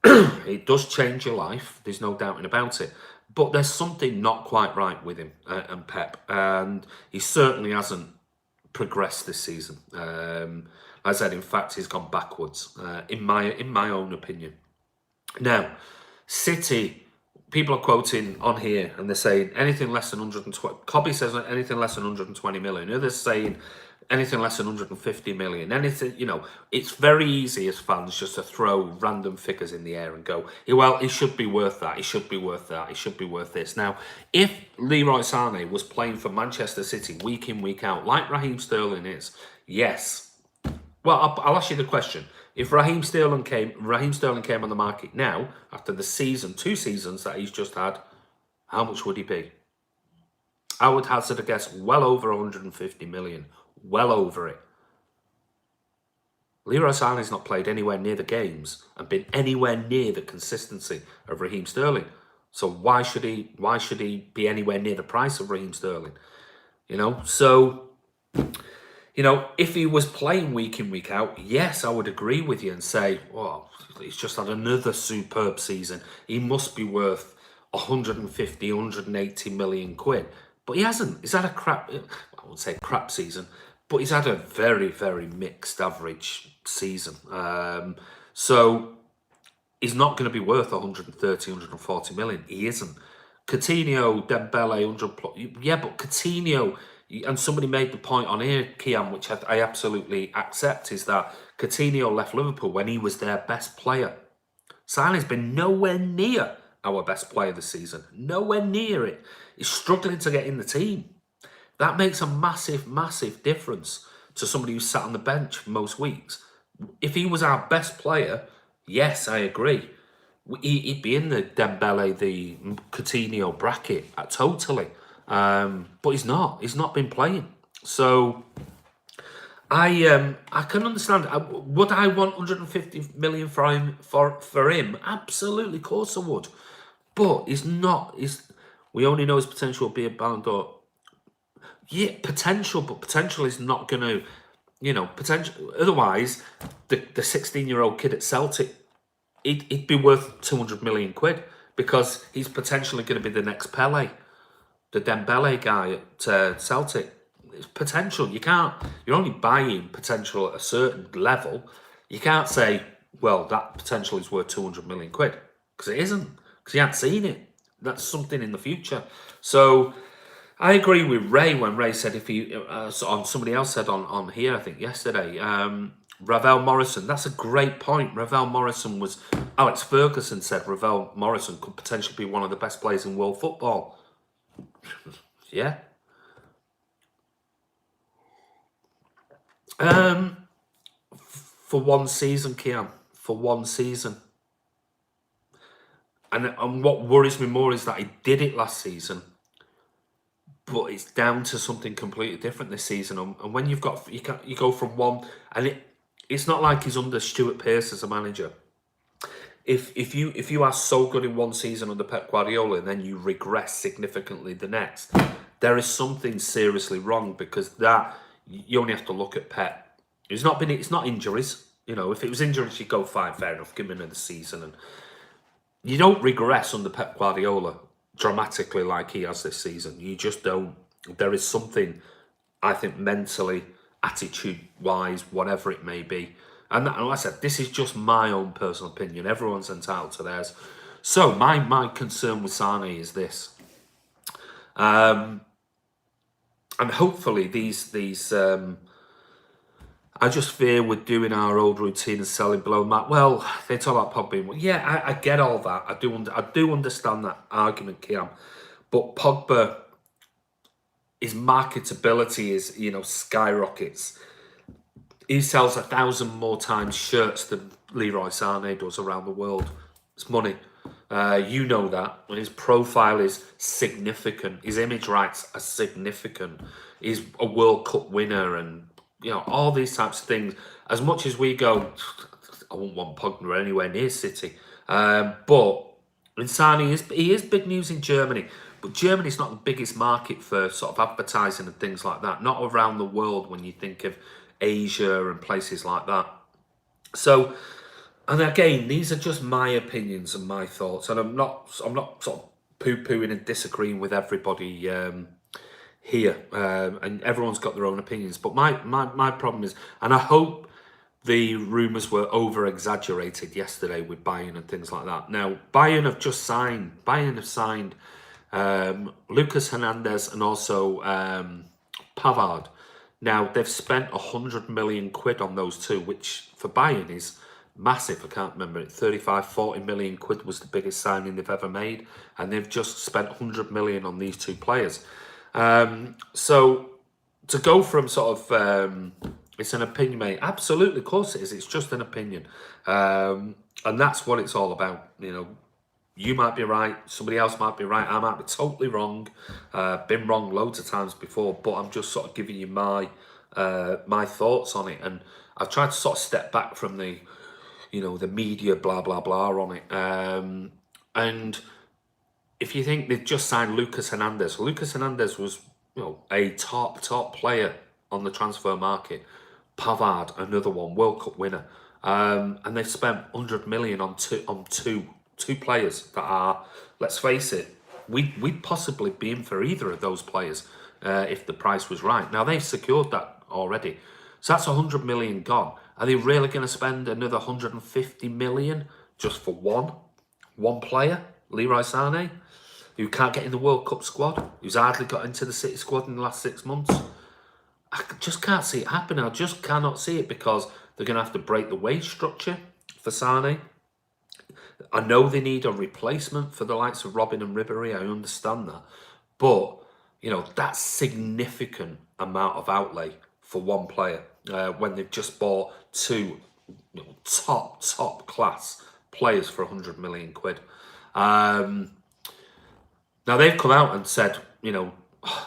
It does change your life. There's no doubting about it. But there's something not quite right with him and Pep. And he certainly hasn't progressed this season. As I said, in fact, he's gone backwards, in my own opinion. Now, City, people are quoting on here and they're saying anything less than 120. Cobby says anything less than 120 million. Others saying anything less than 150 million. Anything, it's very easy as fans just to throw random figures in the air and go, well, it should be worth that. It should be worth that. It should be worth this. Now, if Leroy Sane was playing for Manchester City week in, week out, like Raheem Sterling is, yes. Well, I'll ask you the question. If Raheem Sterling came on the market now, after the 2 seasons that he's just had, how much would he be? I would hazard a guess well over 150 million. Well over it. Leroy Sane's not played anywhere near the games and been anywhere near the consistency of Raheem Sterling. So why should he be anywhere near the price of Raheem Sterling? So if he was playing week in, week out, yes, I would agree with you and say, well, he's just had another superb season. He must be worth 150, 180 million quid. But he hasn't. He's had I wouldn't say crap season, but he's had a very, very mixed average season. So he's not going to be worth 130, 140 million. He isn't. Coutinho, Dembele, 100. Yeah, but Coutinho, and somebody made the point on here, Kian, which I absolutely accept, is that Coutinho left Liverpool when he was their best player. Sane's been nowhere near our best player this season. Nowhere near it. He's struggling to get in the team. That makes a massive, massive difference to somebody who's sat on the bench most weeks. If he was our best player, yes, I agree. He'd be in the Dembele, the Coutinho bracket, totally. But he's not. He's not been playing. So I can understand. Would I want 150 million for him? Absolutely, of course I would. But he's not. We only know his potential will be a Ballon d'Or. Yeah, potential, but potential is not going to, potential. Otherwise, the 16-year-old kid at Celtic, he'd be worth 200 million quid because he's potentially going to be the next Pele, the Dembele guy at Celtic. It's potential. You're only buying potential at a certain level. You can't say, well, that potential is worth 200 million quid because it isn't, because you haven't seen it. That's something in the future. So I agree with Ray when Ray said somebody else said on here, I think yesterday, Ravel Morrison. That's a great point. Ravel Morrison Alex Ferguson said Ravel Morrison could potentially be one of the best players in world football. Yeah. For one season, Kian. For one season. And what worries me more is that he did it last season, but it's down to something completely different this season. And when you go from one, and it's not like he's under Stuart Pearce as a manager. If you are so good in one season under Pep Guardiola and then you regress significantly the next, there is something seriously wrong, because you only have to look at Pep. It's not injuries. If it was injuries, you go fine, fair enough, give him another season. And you don't regress under Pep Guardiola dramatically like he has this season. You just don't. There is something, I think, mentally, attitude-wise, whatever it may be. And like I said, this is just my own personal opinion. Everyone's entitled to theirs. So my concern with Sane is this. And hopefully these I just fear we're doing our old routine and selling below Matt. Well, they talk about Pogba. Well, yeah, I get all that. I do understand that argument, Kiam. But Pogba, his marketability is, skyrockets. He sells 1,000 more times shirts than Leroy Sane does around the world. It's money. You know that. His profile is significant. His image rights are significant. He's a World Cup winner and, all these types of things. As much as we go, I wouldn't want Pogba anywhere near City. But Sane, he is big news in Germany. But Germany's not the biggest market for sort of advertising and things like that. Not around the world when you think of Asia and places like that. So, and again, these are just my opinions and my thoughts, and I'm not sort of poo-pooing and disagreeing with everybody here, and everyone's got their own opinions. But my problem is, and I hope the rumours were over-exaggerated yesterday with Bayern and things like that. Now, Bayern have signed Lucas Hernandez and also Pavard. Now, they've spent 100 million quid on those two, which for Bayern is massive. I can't remember it. 35, 40 million quid was the biggest signing they've ever made. And they've just spent 100 million on these two players. So to go from sort of, it's an opinion, mate. Absolutely, of course it is. It's just an opinion. And that's what it's all about. You might be right, somebody else might be right, I might be totally wrong. Been wrong loads of times before, but I'm just sort of giving you my thoughts on it. And I've tried to sort of step back from the, the media blah blah blah on it. And if you think they've just signed Lucas Hernandez was a top player on the transfer market. Pavard, another one, World Cup winner, and they've spent 100 million on two players that are, let's face it, we'd possibly be in for either of those players if the price was right. Now, they've secured that already. So that's 100 million gone. Are they really going to spend another 150 million just for one player, Leroy Sane, who can't get in the World Cup squad, who's hardly got into the City squad in the last 6 months? I just can't see it happening. I just cannot see it because they're going to have to break the wage structure for Sane. I know they need a replacement for the likes of Robin and Ribéry. I understand that. But, that's significant amount of outlay for one player when they've just bought two top class players for 100 million quid. Now, they've come out and said,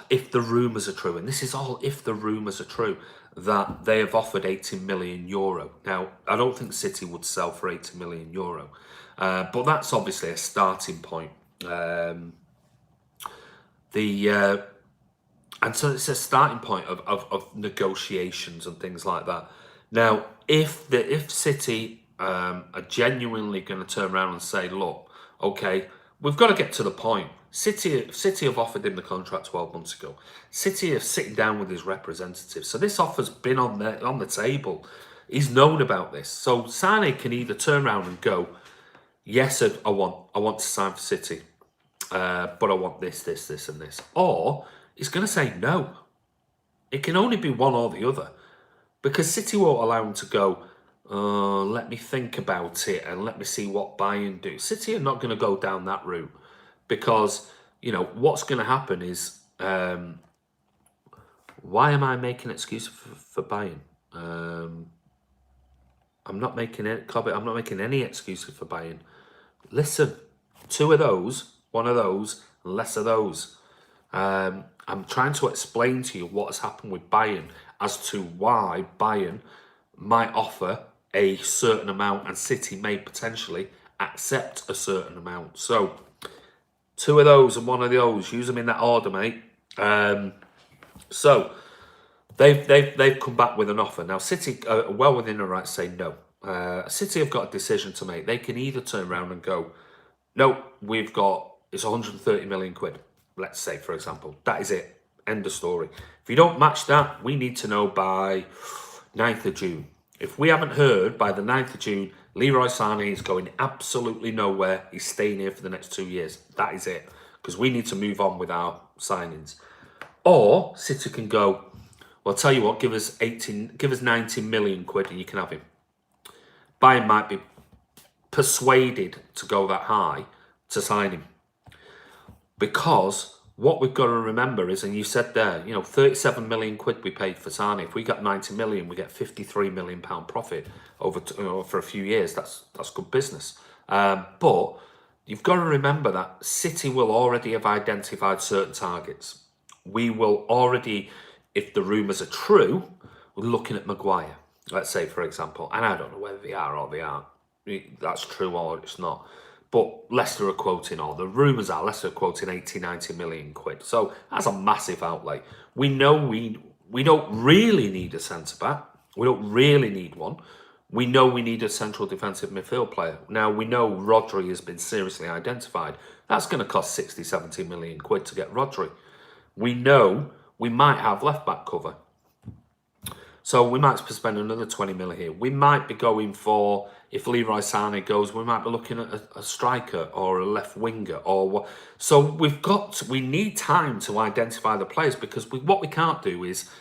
if the rumours are true, and this is all if the rumours are true, that they have offered 80 million euro. Now, I don't think City would sell for 80 million euro. But that's obviously a starting point. And so it's a starting point of negotiations and things like that. Now, if City are genuinely going to turn around and say, look, okay, we've got to get to the point. City have offered him the contract 12 months ago. City are sitting down with his representatives. So this offer's been on the table. He's known about this. So Sane can either turn around and go, yes, I want to sign for City, but I want this, and this. Or he's going to say no. It can only be one or the other. Because City won't allow him to go, let me think about it and let me see what Bayern do. City are not going to go down that route. Because, what's going to happen is, why am I making an excuse for Bayern? I'm not making any excuses for Bayern. Listen, two of those, one of those, less of those. I'm trying to explain to you what has happened with Bayern as to why Bayern might offer a certain amount and City may potentially accept a certain amount. So, two of those and one of those. Use them in that order, mate. So, they've come back with an offer. Now, City are well within the right to say no. City have got a decision to make. They can either turn around and go, no, we've got it's 130 million quid, let's say, for example. That is it. End of story. If you don't match that, we need to know by 9th of June. If we haven't heard by the 9th of June, Leroy Sane is going absolutely nowhere. He's staying here for the next 2 years. That is it. Because we need to move on with our signings. Or City can go, well, I'll tell you what, give us 90 million quid and you can have him. Bayern might be persuaded to go that high to sign him. Because what we've got to remember is, and you said there, 37 million quid we paid for Sane. If we got 90 million, we get 53 million pound profit for a few years. That's good business. But you've got to remember that City will already have identified certain targets. We will already, if the rumours are true, we're looking at Maguire, let's say, for example. And I don't know whether they are or they aren't. That's true or it's not. But Leicester are quoting, or the rumours are Leicester are quoting 80, 90 million quid. So that's a massive outlay. We know we don't really need a centre-back. We don't really need one. We know we need a central defensive midfield player. Now, we know Rodri has been seriously identified. That's going to cost 60, 70 million quid to get Rodri. We know we might have left-back cover. So we might spend another 20 mil here. We might be going for, if Leroy Sane goes, we might be looking at a striker or a left winger or what. So we need time to identify the players, because what we can't do is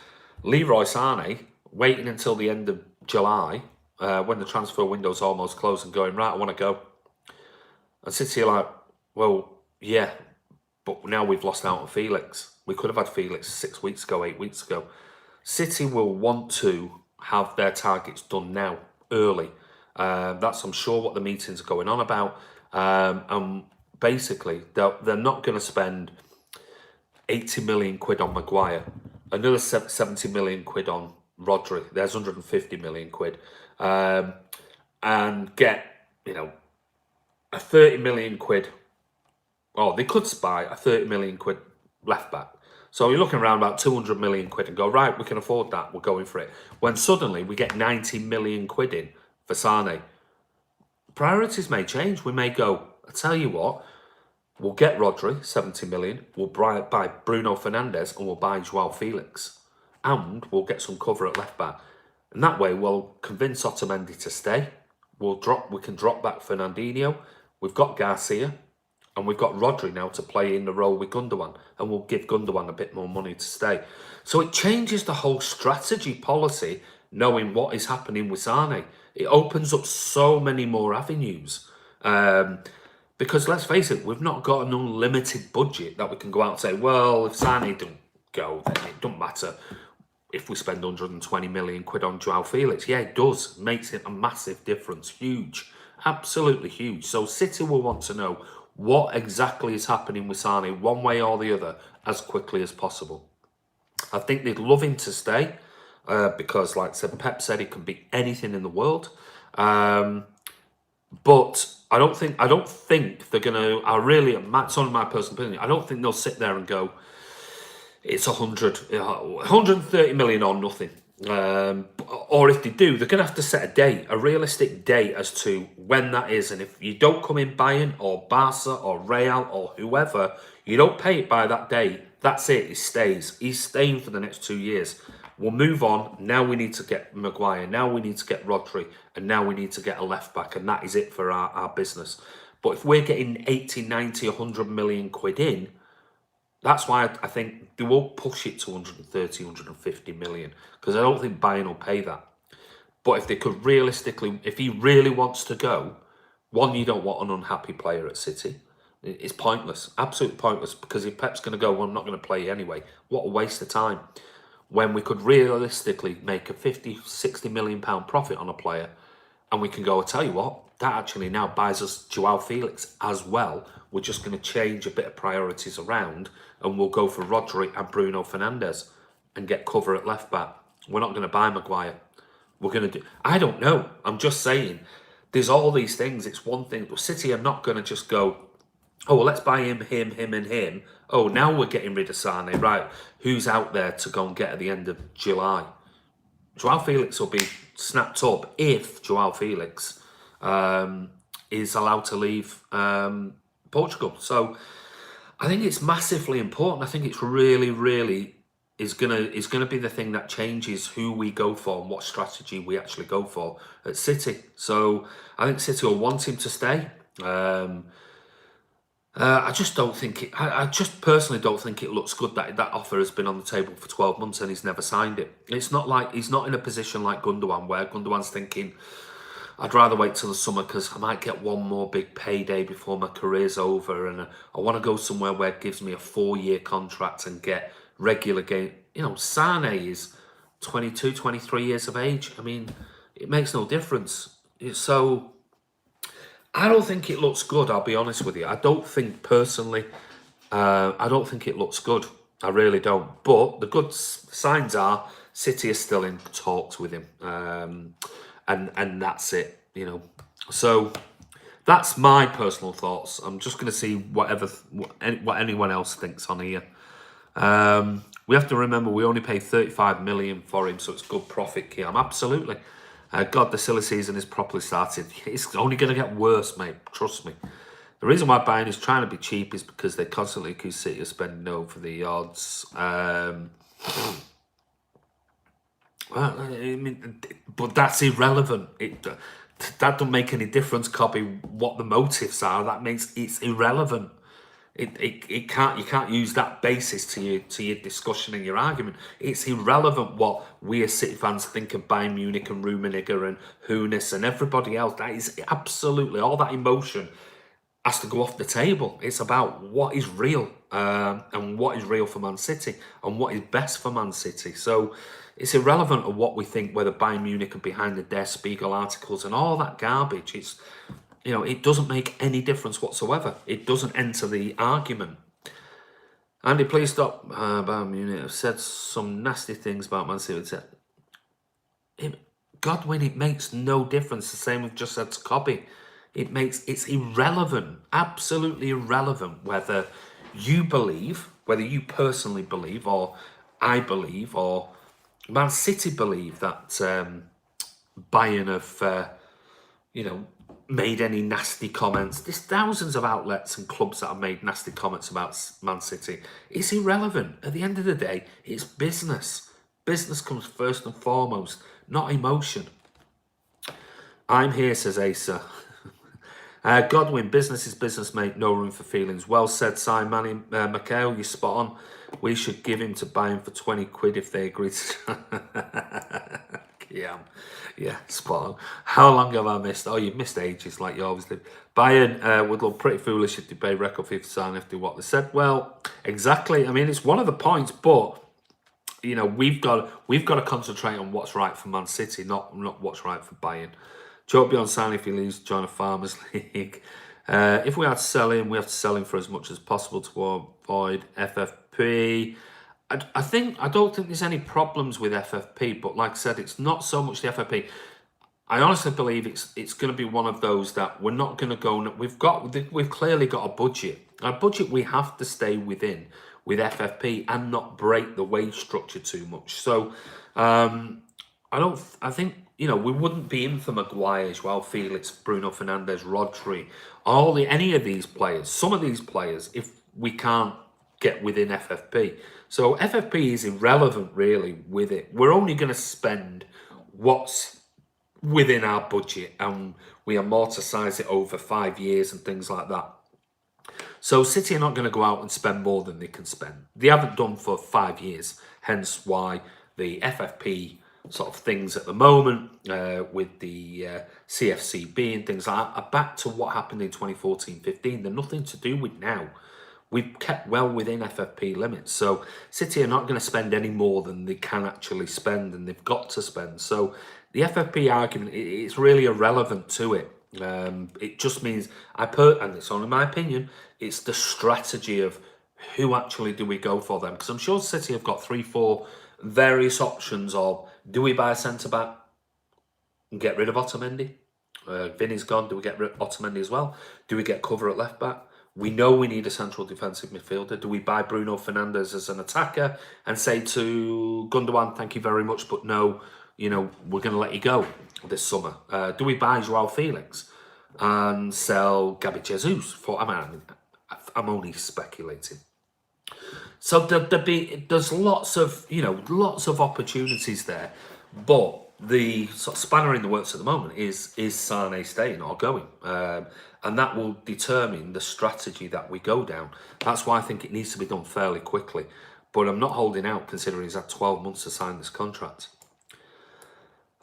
Leroy Sane waiting until the end of July when the transfer window's almost closed and going, right, I want to go. And City are like, well, yeah, but now we've lost out on Felix. We could have had Felix 6 weeks ago, 8 weeks ago. City will want to have their targets done now, early. That's, I'm sure, what the meetings are going on about. And basically, they're not going to spend 80 million quid on Maguire, another 70 million quid on Rodri. There's 150 million quid. And get, a 30 million quid. Oh, they could buy a 30 million quid left back. So you're looking around about 200 million quid and go, right, we can afford that, we're going for it. When suddenly we get 90 million quid in for Sane, priorities may change. We may go, I tell you what, we'll get Rodri, 70 million, we'll buy Bruno Fernandes, and we'll buy Joao Felix. And we'll get some cover at left back. And that way we'll convince Otamendi to stay. We can drop back Fernandinho. We've got Garcia. And we've got Rodri now to play in the role with Gundogan. And we'll give Gundogan a bit more money to stay. So it changes the whole strategy policy, knowing what is happening with Sane. It opens up so many more avenues. Because let's face it, we've not got an unlimited budget that we can go out and say, well, if Sane don't go, then it doesn't matter if we spend 120 million quid on Joao Felix. Yeah, it does. Makes it a massive difference. Huge. Absolutely huge. So City will want to know what exactly is happening with Sane, one way or the other, as quickly as possible. I think they'd love him to stay because, like I said, Pep said he can be anything in the world. But I don't think they're going to. It's only my personal opinion. I don't think they'll sit there and go, it's 130 million or nothing. Or if they do, they're going to have to set a date, a realistic date as to when that is. And if you don't come in Bayern or Barca or Real or whoever, you don't pay it by that date, that's it, it stays. He's staying for the next 2 years. We'll move on. Now we need to get Maguire. Now we need to get Rodri. And now we need to get a left back. And that is it for our business. But if we're getting 80, 90, 100 million quid in, that's why I think they will push it to 130, 150 million, because I don't think Bayern will pay that. But if they could realistically, if he really wants to go, one, you don't want an unhappy player at City. It's pointless, absolutely pointless, because if Pep's going to go, well, I'm not going to play anyway. What a waste of time. When we could realistically make a 50, 60 million pound profit on a player, and we can go, I'll tell you what, that actually now buys us Joao Felix as well. We're just going to change a bit of priorities around, and we'll go for Rodri and Bruno Fernandes and get cover at left back. We're not going to buy Maguire. We're going to do... I don't know. I'm just saying. There's all these things. It's one thing. But City are not going to just go, oh, well, let's buy him, and him. Oh, now we're getting rid of Sane. Right. Who's out there to go and get at the end of July? Joao Felix will be snapped up if Joao Felix is allowed to leave Portugal. So I think it's massively important. I think it's really, really is gonna be the thing that changes who we go for and what strategy we actually go for at City. So I think City will want him to stay. Um, I just don't think it. I just personally don't think it looks good that that offer has been on the table for 12 months and he's never signed it. It's not like he's not in a position like Gundogan where Gundogan's thinking, I'd rather wait till the summer because I might get one more big payday before my career's over, and I want to go somewhere where it gives me a 4-year contract and get regular game. You know, Sane is 22, 23 years of age. I mean, it makes no difference. So I don't think it looks good. I'll be honest with you. I don't think personally. I don't think it looks good. I really don't. But the good signs are City is still in talks with him, and that's it. You know, so that's my personal thoughts. I'm just going to see what anyone else thinks on here. We have to remember we only paid 35 million for him, so it's good profit, Kiam. Absolutely. God, the silly season is properly started. It's only going to get worse, mate. Trust me. The reason why Bayern is trying to be cheap is because they constantly accuse City of spending over the odds. Well, I mean, but that's irrelevant. That don't make any difference, Cobby, what the motives are. That makes it's irrelevant. You can't use that basis to your discussion and your argument. It's irrelevant what we as City fans think of Bayern Munich and Rummenigge and Hoeneß and everybody else. That is absolutely all that emotion has to go off the table. It's about what is real and what is real for Man City and what is best for Man City. So it's irrelevant of what we think, whether Bayern Munich are behind the Der Spiegel articles and all that garbage. It's, you know, it doesn't make any difference whatsoever. It doesn't enter the argument. Andy, please stop. Bayern Munich have said some nasty things about Man City. Godwin, it makes no difference. The same we've just said to Cobby. It's irrelevant, absolutely irrelevant whether you believe, whether you personally believe, or I believe, or Man City believe that Bayern have, made any nasty comments. There's thousands of outlets and clubs that have made nasty comments about Man City. It's irrelevant. At the end of the day, it's business. Business comes first and foremost, not emotion. I'm here, says Asa. Godwin, business is business, mate. No room for feelings. Well said, Simon. Mikhail, you're spot on. We should give him to Bayern for 20 quid if they agree to... Yeah, spot on. How long have I missed? Oh, you've missed ages, like you always do. Bayern would look pretty foolish if they pay record fee for Sane after what they said. Well, exactly. I mean, it's one of the points, but you know, we've got to concentrate on what's right for Man City, not what's right for Bayern. Joe beyond Sane if he leaves to join a Farmers League. If we are to sell him, we have to sell him for as much as possible to avoid FFP. I don't think there's any problems with FFP, but like I said, it's not so much the FFP. I honestly believe it's going to be one of those that we're not going to go. We've clearly got a budget. Our budget we have to stay within with FFP and not break the wage structure too much. So I think, you know, we wouldn't be in for Maguire, Joao Felix, Bruno Fernandes, Rodri, any of these players. Some of these players, if we can't get within FFP. So FFP is irrelevant really with it. We're only going to spend what's within our budget and we amortise it over 5 years and things like that. So City are not going to go out and spend more than they can spend. They haven't done for 5 years, hence why the FFP sort of things at the moment with the CFCB and things like that are back to what happened in 2014-15. They're nothing to do with now. We've kept well within FFP limits. So City are not going to spend any more than they can actually spend and they've got to spend. So the FFP argument, it's really irrelevant to it. It just means, and it's only my opinion, it's the strategy of who actually do we go for them. Because I'm sure City have got 3-4 various options of, do we buy a centre-back and get rid of Otamendi? Vinny's gone, do we get rid of Otamendi as well? Do we get cover at left-back? We know we need a central defensive midfielder. Do we buy Bruno Fernandes as an attacker and say to Gundogan, thank you very much, but no, you know, we're going to let you go this summer? Do we buy Joao Felix and sell Gabi Jesus for, I'm only speculating. So there's lots of opportunities there, but the sort of spanner in the works at the moment is Sane staying or going, and that will determine the strategy that we go down. That's why I think it needs to be done fairly quickly. But I'm not holding out, considering he's had 12 months to sign this contract.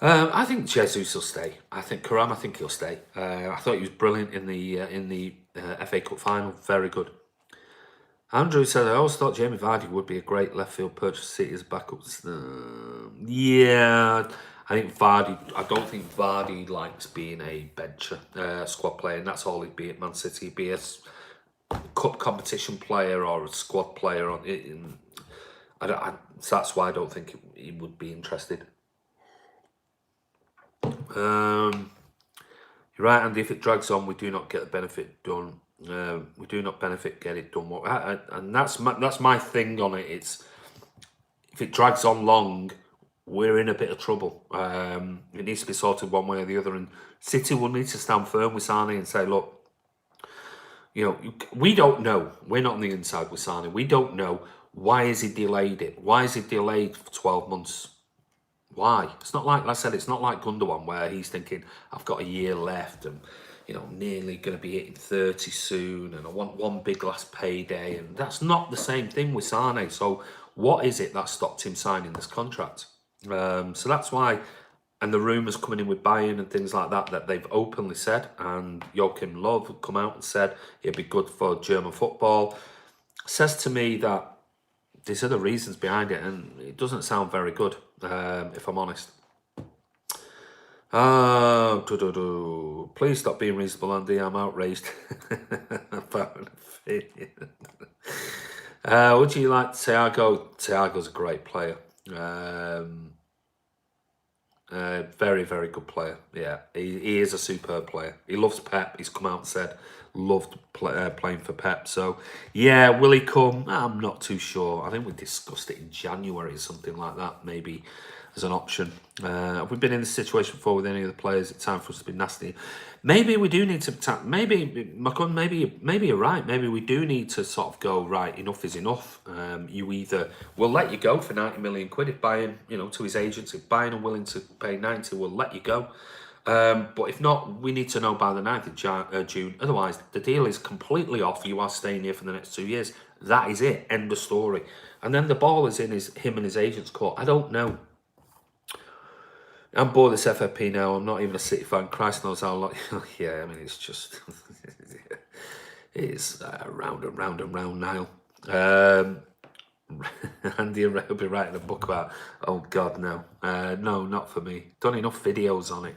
I think Jesus will stay. I think Karam. I think he'll stay. I thought he was brilliant in the FA Cup final. Very good. Andrew said, I always thought Jamie Vardy would be a great left field purchase City as backups. Yeah, I don't think Vardy likes being a bencher squad player, and that's all he'd be at Man City. He'd be a cup competition player or a squad player on it. So that's why I don't think he would be interested. You're right, Andy. If it drags on, we do not get the benefit done. We do not get it done. And that's my thing on it. It's if it drags on long, we're in a bit of trouble. It needs to be sorted one way or the other. And City will need to stand firm with Sane and say, look, we don't know. We're not on the inside with Sane. We don't know why has he delayed it. Why is he delayed for 12 months? Why? It's not like I said. It's not like Gundogan where he's thinking, I've got a year left and nearly going to be hitting 30 soon, and I want one big last payday, and that's not the same thing with Sane. So what is it that stopped him signing this contract? So that's why, and the rumours coming in with Bayern and things like that they've openly said, and Joachim Löw have come out and said it'd be good for German football, says to me that these are the reasons behind it, and it doesn't sound very good, if I'm honest. Please stop being reasonable, Andy. I'm outraged about an opinion. Would you like Thiago? Thiago's a great player. Very, very good player. Yeah, he is a superb player. He loves Pep. He's come out and said loved playing for Pep. So, yeah, will he come? I'm not too sure. I think we discussed it in January or something like that, maybe as an option. Have we been in this situation before with any of the players? It's time for us to be nasty. Maybe we do need to. Maybe you're right. Maybe we do need to sort of go right. Enough is enough. You either we'll let you go for 90 million quid if Bayern, to his agents. If Bayern are willing to pay 90, we'll let you go. But if not, we need to know by the 9th of June. Otherwise, the deal is completely off. You are staying here for the next 2 years. That is it. End of story. And then the ball is in him and his agent's court. I don't know. I'm bored of this FFP now. I'm not even a City fan. Christ knows how long. Yeah, I mean, it's just... it's round and round and round, Niall. Andy and Ray will be writing a book about... Oh, God, no. No, not for me. Done enough videos on it.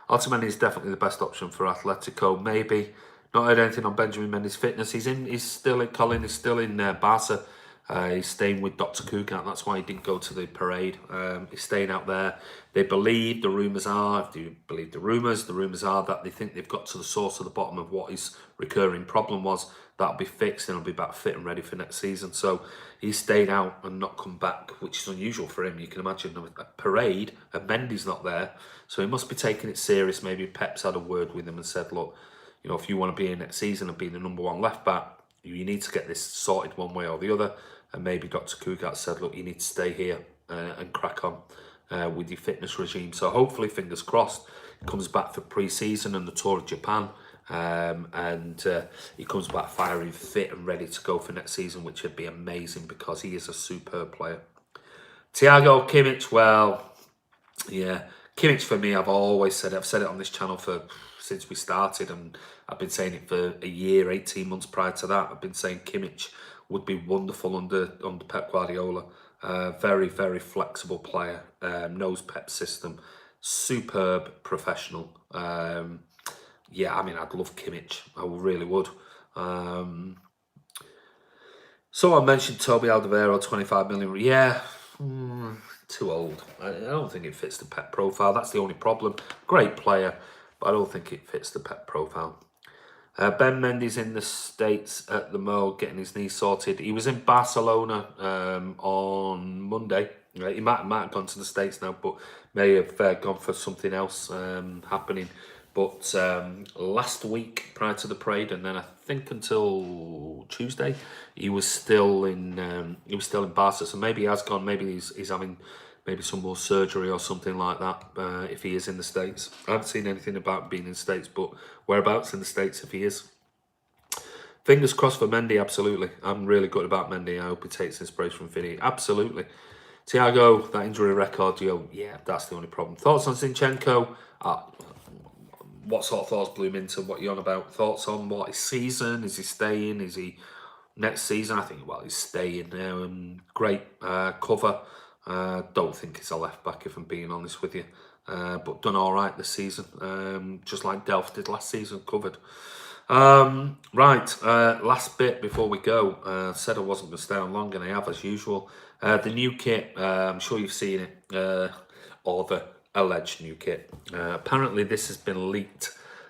Otamendi is definitely the best option for Atletico. Maybe. Not heard anything on Benjamin Mendy's fitness. He's still in... Colin is still in Barca. He's staying with Dr. Kugat. That's why he didn't go to the parade. He's staying out there. They believe, the rumours are, if you believe the rumours are that they think they've got to the source of the bottom of what his recurring problem was. That'll be fixed and he'll be back fit and ready for next season. So he's stayed out and not come back, which is unusual for him. You can imagine a parade and Mendy's not there. So he must be taking it serious. Maybe Pep's had a word with him and said, look, if you want to be in next season and be the number one left back, you need to get this sorted one way or the other. And maybe Dr. Kugat said, look, you need to stay here and crack on with your fitness regime. So hopefully, fingers crossed, he comes back for pre-season and the tour of Japan. And he comes back firing fit and ready to go for next season, which would be amazing because he is a superb player. Thiago, Kimmich, well, yeah. Kimmich for me, I've always said it. I've said it on this channel since we started, and I've been saying it for a year, 18 months prior to that. I've been saying Kimmich would be wonderful under Pep Guardiola. Very, very flexible player. Knows Pep's system. Superb professional. Yeah, I mean, I'd love Kimmich. I really would. Someone mentioned Toby Alderweireld, 25 million. Yeah, too old. I don't think it fits the Pep profile. That's the only problem. Great player, but I don't think it fits the Pep profile. Ben Mendy's in the States at the Mo, getting his knee sorted. He was in Barcelona on Monday. He might have gone to the States now, but may have gone for something else happening. But last week, prior to the parade, and then I think until Tuesday, he was still in Barca. So maybe he has gone. Maybe he's having maybe some more surgery or something like that. If he is in the States, I haven't seen anything about being in the States, but whereabouts in the States if he is. Fingers crossed for Mendy, absolutely. I'm really good about Mendy. I hope he takes inspiration from Vinny. Absolutely. Thiago, that injury record, yeah, that's the only problem. Thoughts on Zinchenko? What sort of thoughts blew him into what you're on about? Thoughts on what his season? Is he staying? Is he next season? I think, well, he's staying. Great cover. Don't think he's a left back, if I'm being honest with you. But done all right this season. Just like Delph did last season, covered. Right, last bit before we go. Said I wasn't going to stay on long, and I have as usual. The new kit, I'm sure you've seen it, or the alleged new kit. Apparently this has been leaked.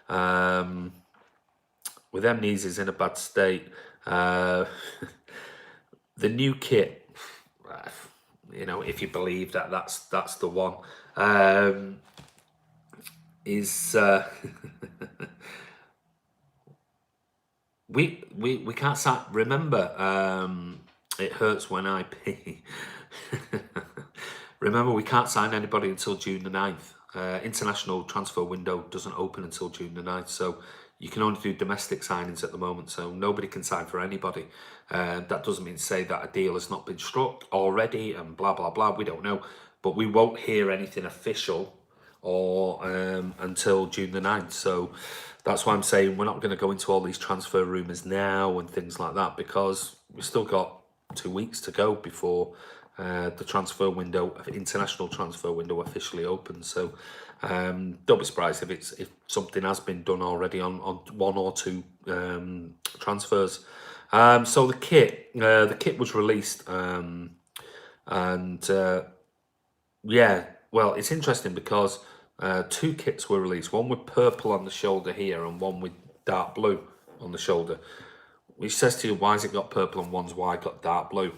With Emneys is in a bad state. The new kit, if you believe that's the one, is we can't sign. Remember, it hurts when I pee. Remember, we can't sign anybody until June the 9th. International transfer window doesn't open until June the 9th, so you can only do domestic signings at the moment, so nobody can sign for anybody. That doesn't mean to say that a deal has not been struck already and blah, blah, blah. We don't know, but we won't hear anything official or until June the 9th. So that's why I'm saying we're not going to go into all these transfer rumours now and things like that, because we've still got 2 weeks to go before the transfer window, international transfer window, officially opens. So don't be surprised if something has been done already on one or two transfers. So the kit was released, and yeah, well, it's interesting because two kits were released. One with purple on the shoulder here, and one with dark blue on the shoulder. Which says to you, why has it got purple and one's why got dark blue?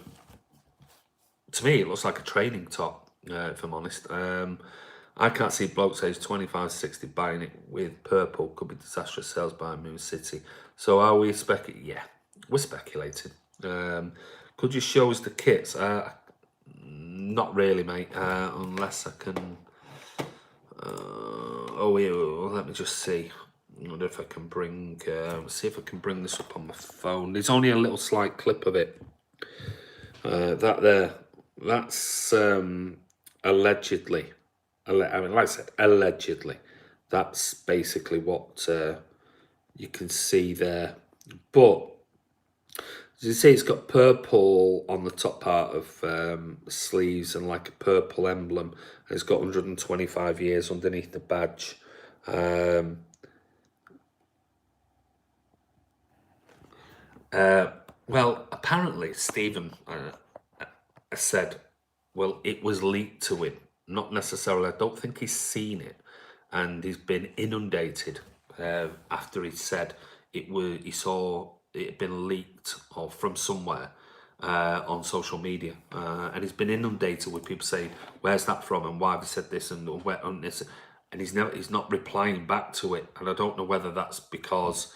To me, it looks like a training top, if I'm honest. I can't see bloke says 25-60 buying it with purple. Could be disastrous sales by Moon City. So are we speculating? Yeah, we're speculating. Could you show us the kits? Not really, mate, unless I can... let me just see. I wonder if I can bring... see if I can bring this up on my phone. There's only a little slight clip of it. That there. That's allegedly. Like I said, allegedly. That's basically what you can see there. But as you see, it's got purple on the top part of the sleeves and like a purple emblem. And it's got 125 years underneath the badge. Well, apparently Stephen said, well, it was leaked to him. Not necessarily. I don't think he's seen it, and he's been inundated after he said he saw it had been leaked or from somewhere on social media, and he's been inundated with people saying, "Where's that from? And why have they said this? And where on this?" And he's not replying back to it, and I don't know whether that's because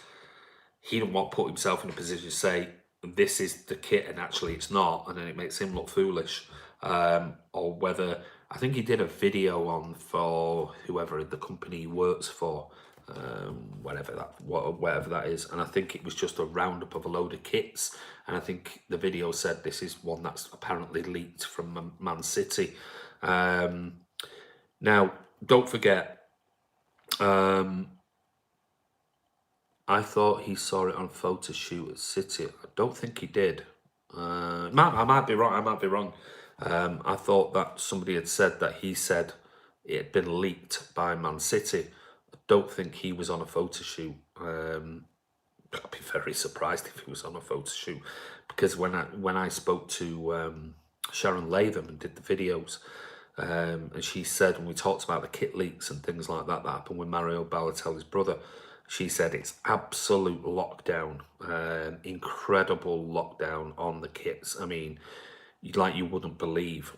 he didn't want to put himself in a position to say this is the kit and actually it's not, and then it makes him look foolish, or whether I think he did a video on for whoever the company he works for, whatever that is, and I think it was just a roundup of a load of kits, and I think the video said this is one that's apparently leaked from Man City. Now, don't forget, I thought he saw it on photo shoot at City. I don't think he did. I might be wrong. I thought that somebody had said that he said it had been leaked by Man City. I don't think he was on a photo shoot. I'd be very surprised if he was on a photo shoot, because when I spoke to Sharon Latham and did the videos, and she said, when we talked about the kit leaks and things like that happened with Mario Balotelli's brother, she said it's absolute lockdown, incredible lockdown on the kits. I mean, like you wouldn't believe.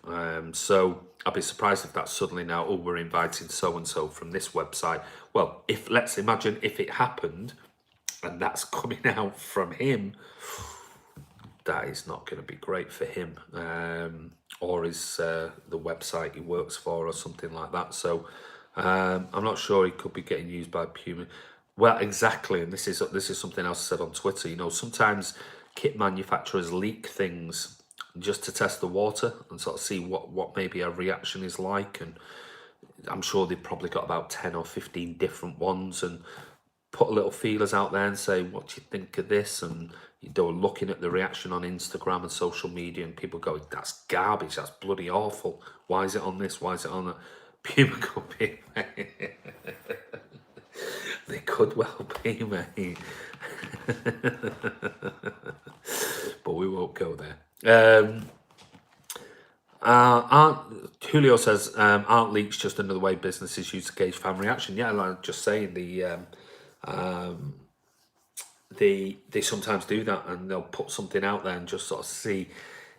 So I'd be surprised if that's suddenly now, oh, we're inviting so and so from this website. Well, if let's imagine if it happened and that's coming out from him, that is not going to be great for him, or his the website he works for, or something like that. So I'm not sure he could be getting used by Puma. Well, exactly, and this is something else I said on Twitter. You know, sometimes kit manufacturers leak things just to test the water and sort of see what maybe a reaction is like. And I'm sure they've probably got about 10 or 15 different ones, and put little feelers out there and say, what do you think of this? And they were looking at the reaction on Instagram and social media, and people going, that's garbage, that's bloody awful. Why is it on this? Why is it on that? People could be, they could well be, mate. But we won't go there. Julio says, aren't leaks just another way businesses use to gauge fan reaction? Yeah, like I'm just saying, they sometimes do that, and they'll put something out there and just sort of see,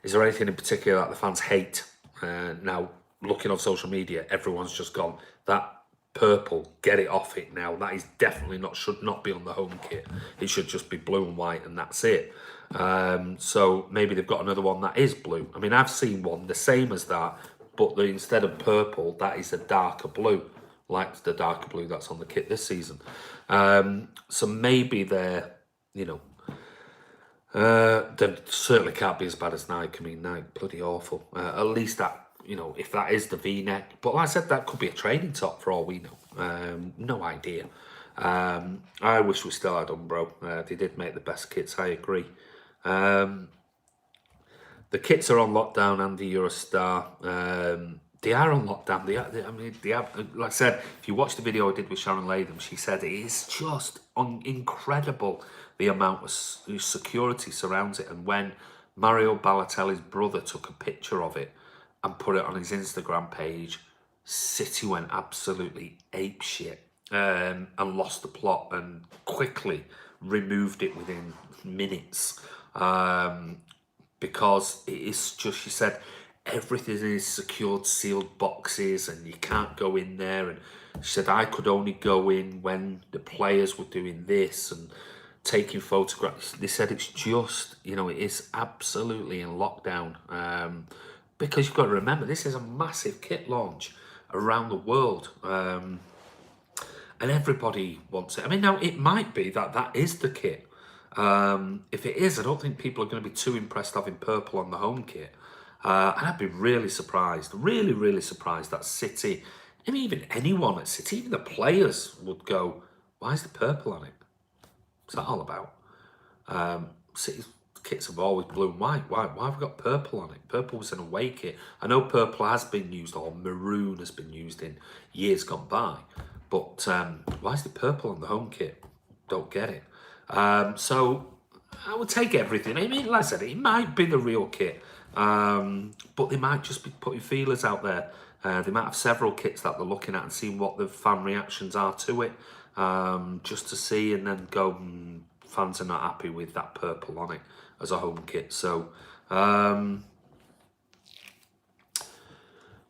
is there anything in particular that the fans hate? Now, looking on social media, everyone's just gone, that purple, get it off it now. That is definitely should not be on the home kit. It should just be blue and white, and that's it. So maybe they've got another one that is blue. I mean, I've seen one the same as that, but instead of purple, that is a darker blue, like the darker blue that's on the kit this season. So maybe they're, they certainly can't be as bad as Nike. I mean, Nike, bloody awful. At least that, if that is the V-neck. But like I said, that could be a training top for all we know. No idea. I wish we still had Umbro. They did make the best kits, I agree. The kits are on lockdown, Andy, you're a star. They are on lockdown. They are, like I said, if you watch the video I did with Sharon Latham, she said it is just incredible the amount of security surrounds it. And when Mario Balotelli's brother took a picture of it and put it on his Instagram page, City went absolutely apeshit and lost the plot and quickly removed it within minutes. Because it is just, she said, everything is secured, sealed boxes, and you can't go in there. And she said, I could only go in when the players were doing this and taking photographs. They said it's just, it is absolutely in lockdown. Because you've got to remember, this is a massive kit launch around the world. And everybody wants it. I mean, now, it might be that is the kit. If it is, I don't think people are going to be too impressed having purple on the home kit. And I'd be really surprised, really surprised that City, I mean, even anyone at City, even the players would go, why is the purple on it? What's that all about? City's kits have always blue and white. Why have we got purple on it? Purple was an away kit. I know purple has been used, or maroon has been used in years gone by. But why is the purple on the home kit? Don't get it. So I would take everything. I mean, like I said, it might be the real kit, but they might just be putting feelers out there. They might have several kits that they're looking at and seeing what the fan reactions are to it, just to see, and then go, fans are not happy with that purple on it as a home kit. So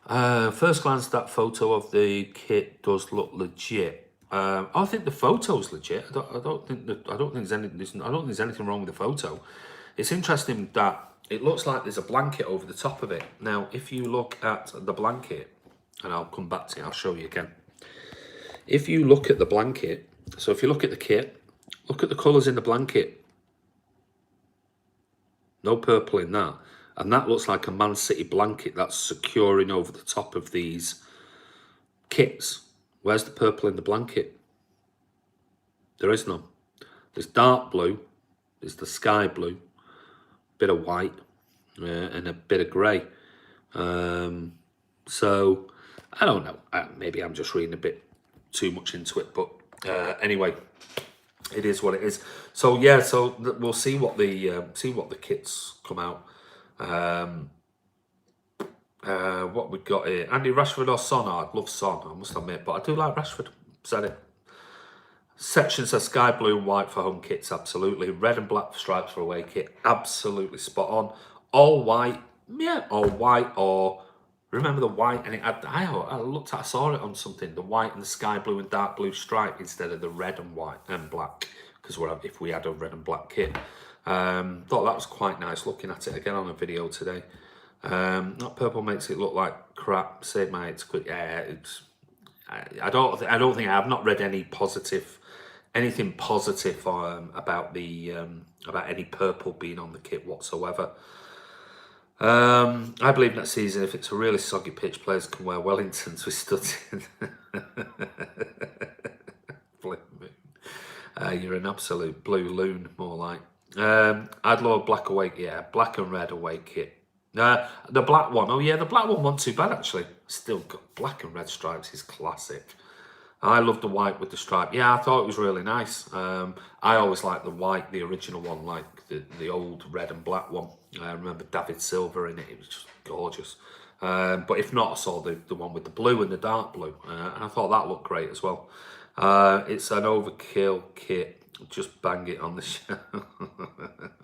first glance, that photo of the kit does look legit. I think the photo's legit. I don't think there's anything wrong with the photo. It's interesting that it looks like there's a blanket over the top of it. Now, if you look at the blanket, and I'll come back to it, I'll show you again. If you look at the blanket, so if you look at the kit, look at the colours in the blanket. No purple in that. And that looks like a Man City blanket that's securing over the top of these kits. Where's the purple in the blanket? There is none. There's dark blue, there's the sky blue, bit of white, and a bit of grey. So, I don't know. Maybe I'm just reading a bit too much into it. But anyway, it is what it is. So, yeah, so we'll see what the kits come out. What we got here? Andy, Rashford or Son? Oh, I'd love Son, I must admit, but I do like Rashford. Said it. Section says sky blue and white for home kits, absolutely. Red and black stripes for away kit, absolutely spot on. All white, Yeah, or white, or remember the white, and it had, I looked at, I saw it on something, the white and the sky blue and dark blue stripe instead of the red and white and black, because if we had a red and black kit. Thought that was quite nice looking at it again on a video today. That purple makes it look like crap. Save my it's good. Yeah, it's. I don't think I've not read anything positive about the about any purple being on the kit whatsoever. I believe next season, if it's a really soggy pitch, players can wear Wellingtons with studs in. You're an absolute blue loon, more like. I'd love black away, yeah, black and red away kit. The black one, oh yeah, the black one wasn't too bad actually. Still got black and red stripes, is classic. I love the white with the stripe. Yeah, I thought it was really nice. I always liked the white, the original one, like the old red and black one. I remember David Silver in it. It was just gorgeous. But if not, I saw the one with the blue and the dark blue. And I thought that looked great as well. It's an overkill kit. Just bang it on the show.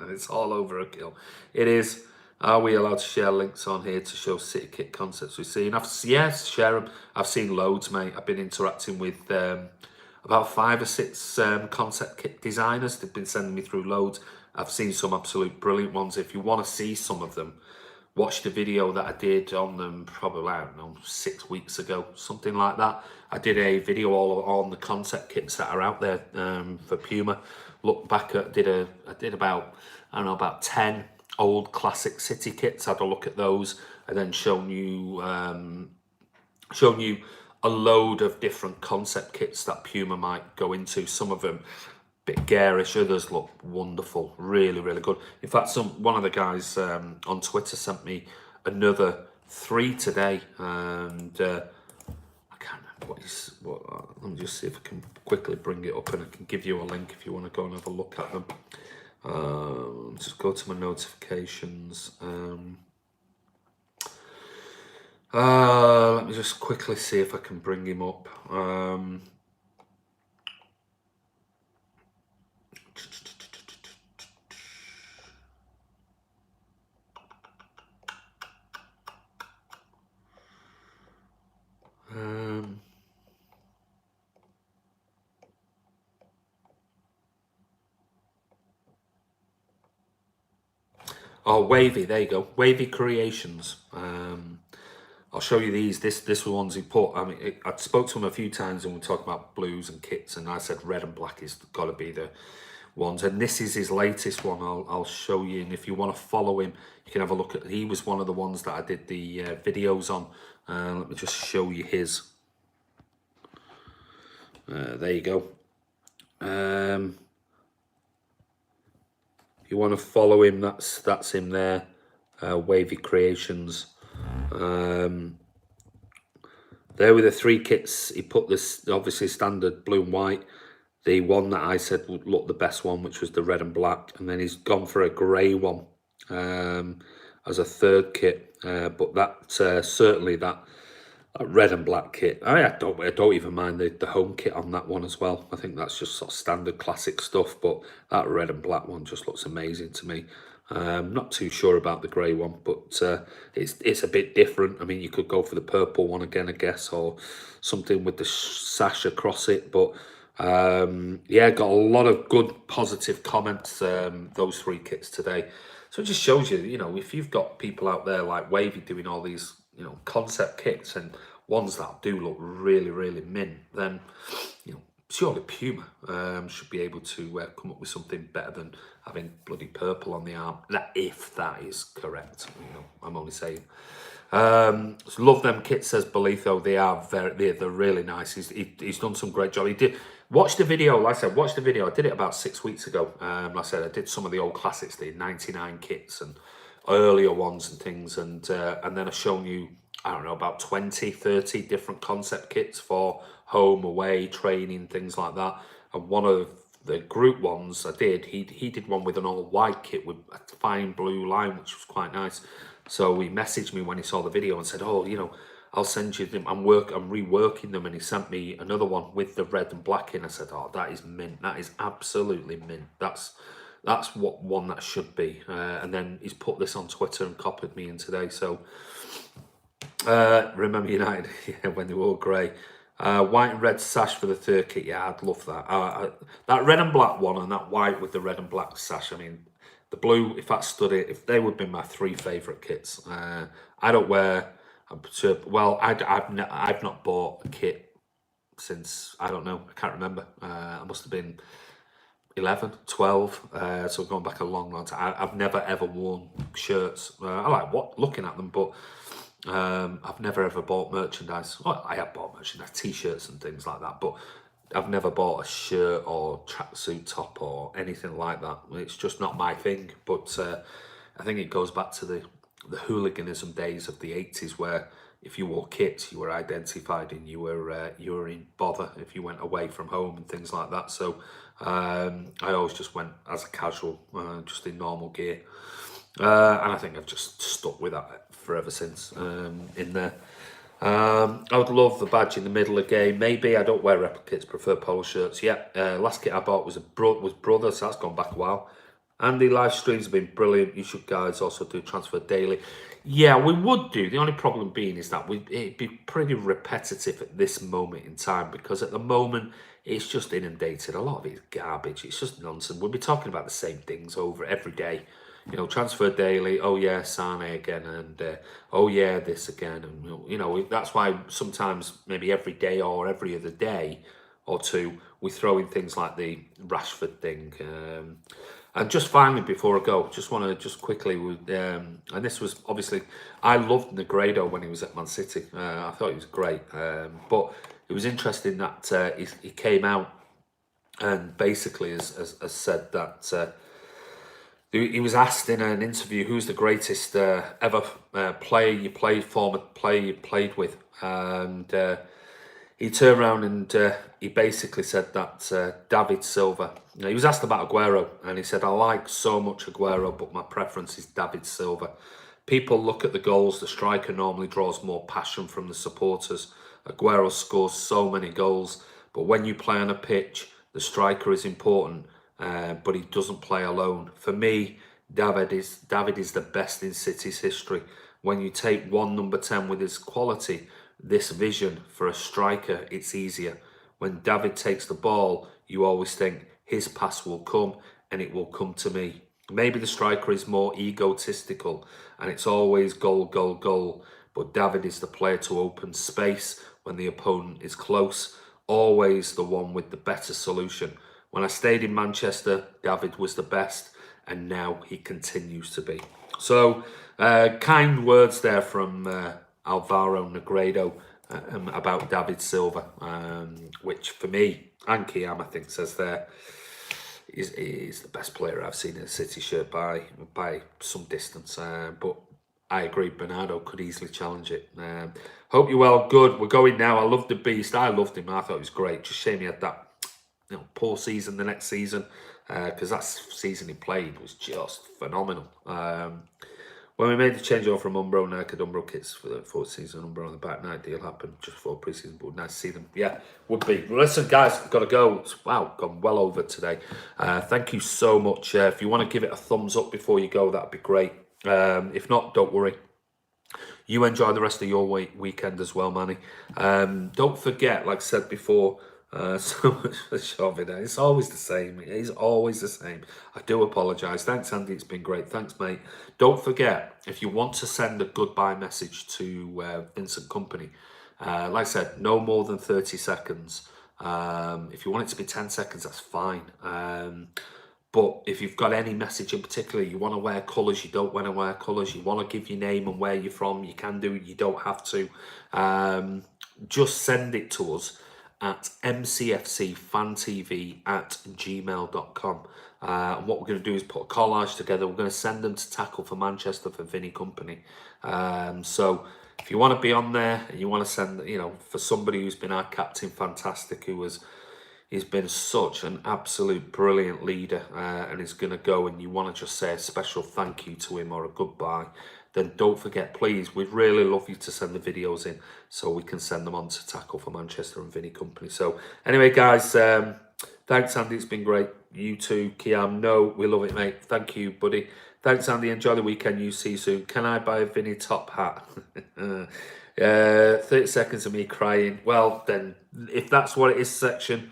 It's all over a kill. It is. Are we allowed to share links on here to show city kit concepts we've seen? Yes, share them. I've seen loads, mate. I've been interacting with about 5 or 6 concept kit designers. They've been sending me through loads. I've seen some absolute brilliant ones. If you want to see some of them, watch the video that I did on them probably, I don't know, 6 weeks ago, something like that. I did a video all on the concept kits that are out there for Puma. Look back at, I did about, I don't know, about 10 old classic city kits. Had a look at those, and then shown you a load of different concept kits that Puma might go into. Some of them a bit garish, others look wonderful, really, really good. In fact, one of the guys on Twitter sent me another 3 today, and I can't remember let me just see if I can quickly bring it up, and I can give you a link if you want to go and have a look at them. Just go to my notifications. Let me just quickly see if I can bring him up. Oh, Wavy, there you go. Wavy Creations. I'll show you these. This was ones he put. I mean, I spoke to him a few times and we talked about blues and kits, and I said red and black is got to be the ones. And this is his latest one. I'll show you. And if you want to follow him, you can have a look at. He was one of the ones that I did the videos on. Let me just show you his. There you go. If you want to follow him, that's him there. Wavy Creations. There were the 3 kits. He put this obviously standard blue and white. The one that I said would look the best one, which was the red and black, and then he's gone for a grey one as a 3rd kit. But that certainly that red and black kit. I don't even mind the home kit on that one as well. I think that's just sort of standard classic stuff. But that red and black one just looks amazing to me. Not too sure about the grey one, but it's a bit different. I mean, you could go for the purple one again, I guess, or something with the sash across it. But yeah, got a lot of good positive comments, those 3 kits today. So it just shows you, you know, if you've got people out there like Wavy doing all these, you know, concept kits and ones that do look really, really mint, then, you know, surely Puma should be able to come up with something better than having bloody purple on the arm. That, if that is correct, you know, I'm only saying. Love them kits, says Bolitho. They're really nice. He's done some great job. He did watch the video. Like I said, watch the video. I did it about 6 weeks ago. Like I said, I did some of the old classics, the 99 kits and earlier ones and things, and then I've shown you, I don't know, about 20, 30 different concept kits for home, away, training, things like that. And one of the group ones I did, he did one with an all white kit with a fine blue line, which was quite nice. So he messaged me when he saw the video and said, oh, you know, I'll send you them. I'm reworking them. And he sent me another one with the red and black in. I said, oh, that is mint. That is absolutely mint. That's That's what one that should be. And then he's put this on Twitter and copied me in today. So remember United, yeah, when they were all grey. White and red sash for the third kit. Yeah, I'd love that. That red and black one and that white with the red and black sash. I mean, the blue, if that stood it, if they would be my three favourite kits. I don't wear. Well, I've not bought a kit since, I don't know, I can't remember. I must have been 11, 12. So going back a long, long time. I've never ever worn shirts. I like looking at them, but I've never ever bought merchandise. Well, I have bought merchandise, t-shirts and things like that, but I've never bought a shirt or tracksuit top or anything like that. It's just not my thing. But I think it goes back to the hooliganism days of the 80s, where if you wore kits, you were identified and you were in bother if you went away from home and things like that. So I always just went as a casual, just in normal gear. And I think I've just stuck with that forever since. In there, I would love the badge in the middle of the game. Maybe I don't wear replicas, prefer polo shirts. Yeah, last kit I bought was Brother, so that's gone back a while. Andy, live streams have been brilliant. You should guys also do transfer daily. Yeah, we would do. The only problem being is that it'd be pretty repetitive at this moment in time, because at the moment it's just inundated. A lot of it's garbage. It's just nonsense. We'll be talking about the same things over every day. You know, transfer daily. Oh yeah, Sane again, and oh yeah, this again, and you know that's why sometimes maybe every day or every other day or two we throw in things like the Rashford thing. And just finally, before I go, just want to just quickly, and this was obviously, I loved Negredo when he was at Man City. I thought he was great, but it was interesting that he came out and basically has said that he was asked in an interview who's the greatest ever former player you played with, and he turned around and he basically said that David Silva. You know, he was asked about Aguero, and he said, "I like so much Aguero, but my preference is David Silva. People look at the goals. The striker normally draws more passion from the supporters. Aguero scores so many goals, but when you play on a pitch, the striker is important, but he doesn't play alone. For me, David is the best in City's history. When you take one number 10 with his quality, this vision for a striker, it's easier. When David takes the ball, you always think his pass will come and it will come to me. Maybe the striker is more egotistical and it's always goal, goal, goal. But David is the player to open space when the opponent is close. Always the one with the better solution. When I stayed in Manchester, David was the best, and now he continues to be." So, kind words there from Alvaro Negredo about David Silva, which for me, and Kiam, I think, says there, is the best player I've seen in a City shirt by some distance. But I agree, Bernardo could easily challenge it. Hope you're well. Good. We're going now. I love the Beast. I loved him. I thought he was great. Just shame he had that poor season the next season, because that season he played was just phenomenal. When we made the change over from Umbro and Naked Umbro kits for the fourth season, Umbro on the back, night deal happened just before pre-season, but nice to see them. Yeah, would be. Well, listen, guys, I've got to go. Wow, gone well over today. Thank you so much. If you want to give it a thumbs up before you go, that'd be great. If not, don't worry. You enjoy the rest of your weekend as well, Manny. Don't forget, like I said before, so much for shoving it. It's always the same. It's always the same. I do apologise. Thanks, Andy. It's been great. Thanks, mate. Don't forget, if you want to send a goodbye message to Vincent Company, like I said, no more than 30 seconds. If you want it to be 10 seconds, that's fine. But if you've got any message in particular, you want to wear colours, you don't want to wear colours, you want to give your name and where you're from, you can do it, you don't have to. Just send it to us at mcfcfantv@gmail.com. And what we're going to do is put a collage together. We're going to send them to tackle for Manchester for Vinny Company. So if you want to be on there and you want to send, for somebody who's been our captain, fantastic, he's been such an absolute brilliant leader, and is going to go, and you want to just say a special thank you to him or a goodbye, then don't forget, please, we'd really love you to send the videos in so we can send them on to Tackle for Manchester and Vinny Company. So anyway, guys, Thanks, Andy. It's been great. You too, Kiam. No, we love it, mate. Thank you, buddy. Thanks, Andy. Enjoy the weekend. You see you soon. Can I buy a Vinny top hat? 30 seconds of me crying. Well, then, if that's what it is, section,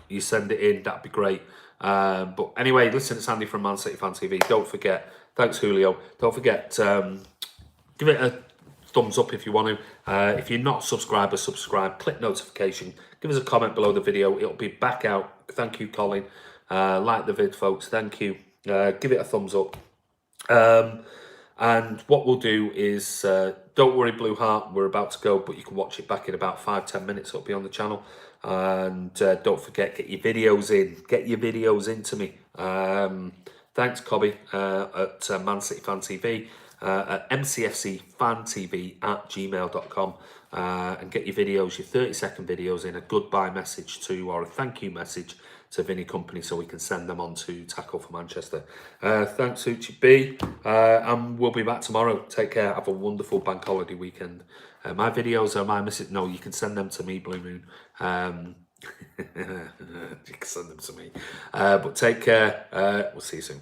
you send it in. That'd be great. But anyway, listen, it's Andy from Man City Fan TV. Don't forget. Thanks, Julio. Don't forget. Give it a thumbs up if you want to. If you're not a subscriber, subscribe. Click notification. Give us a comment below the video. It'll be back out. Thank you, Colin. Like the vid, folks. Thank you. Give it a thumbs up. And what we'll do is, don't worry, Blue Heart, we're about to go, but you can watch it back in about 5-10 minutes. It'll be on the channel. And don't forget, get your videos in. Get your videos into me. Thanks, Cobby, at Man City Fan TV. At mcfcfantv@gmail.com, and get your videos, your 30-second videos in, a goodbye message to, or a thank you message to Vinny Company, so we can send them on to Tackle for Manchester. Thanks, Uchi B, and we'll be back tomorrow. Take care. Have a wonderful bank holiday weekend. My videos are my message. No, you can send them to me, Blue Moon. You can send them to me. But take care. We'll see you soon.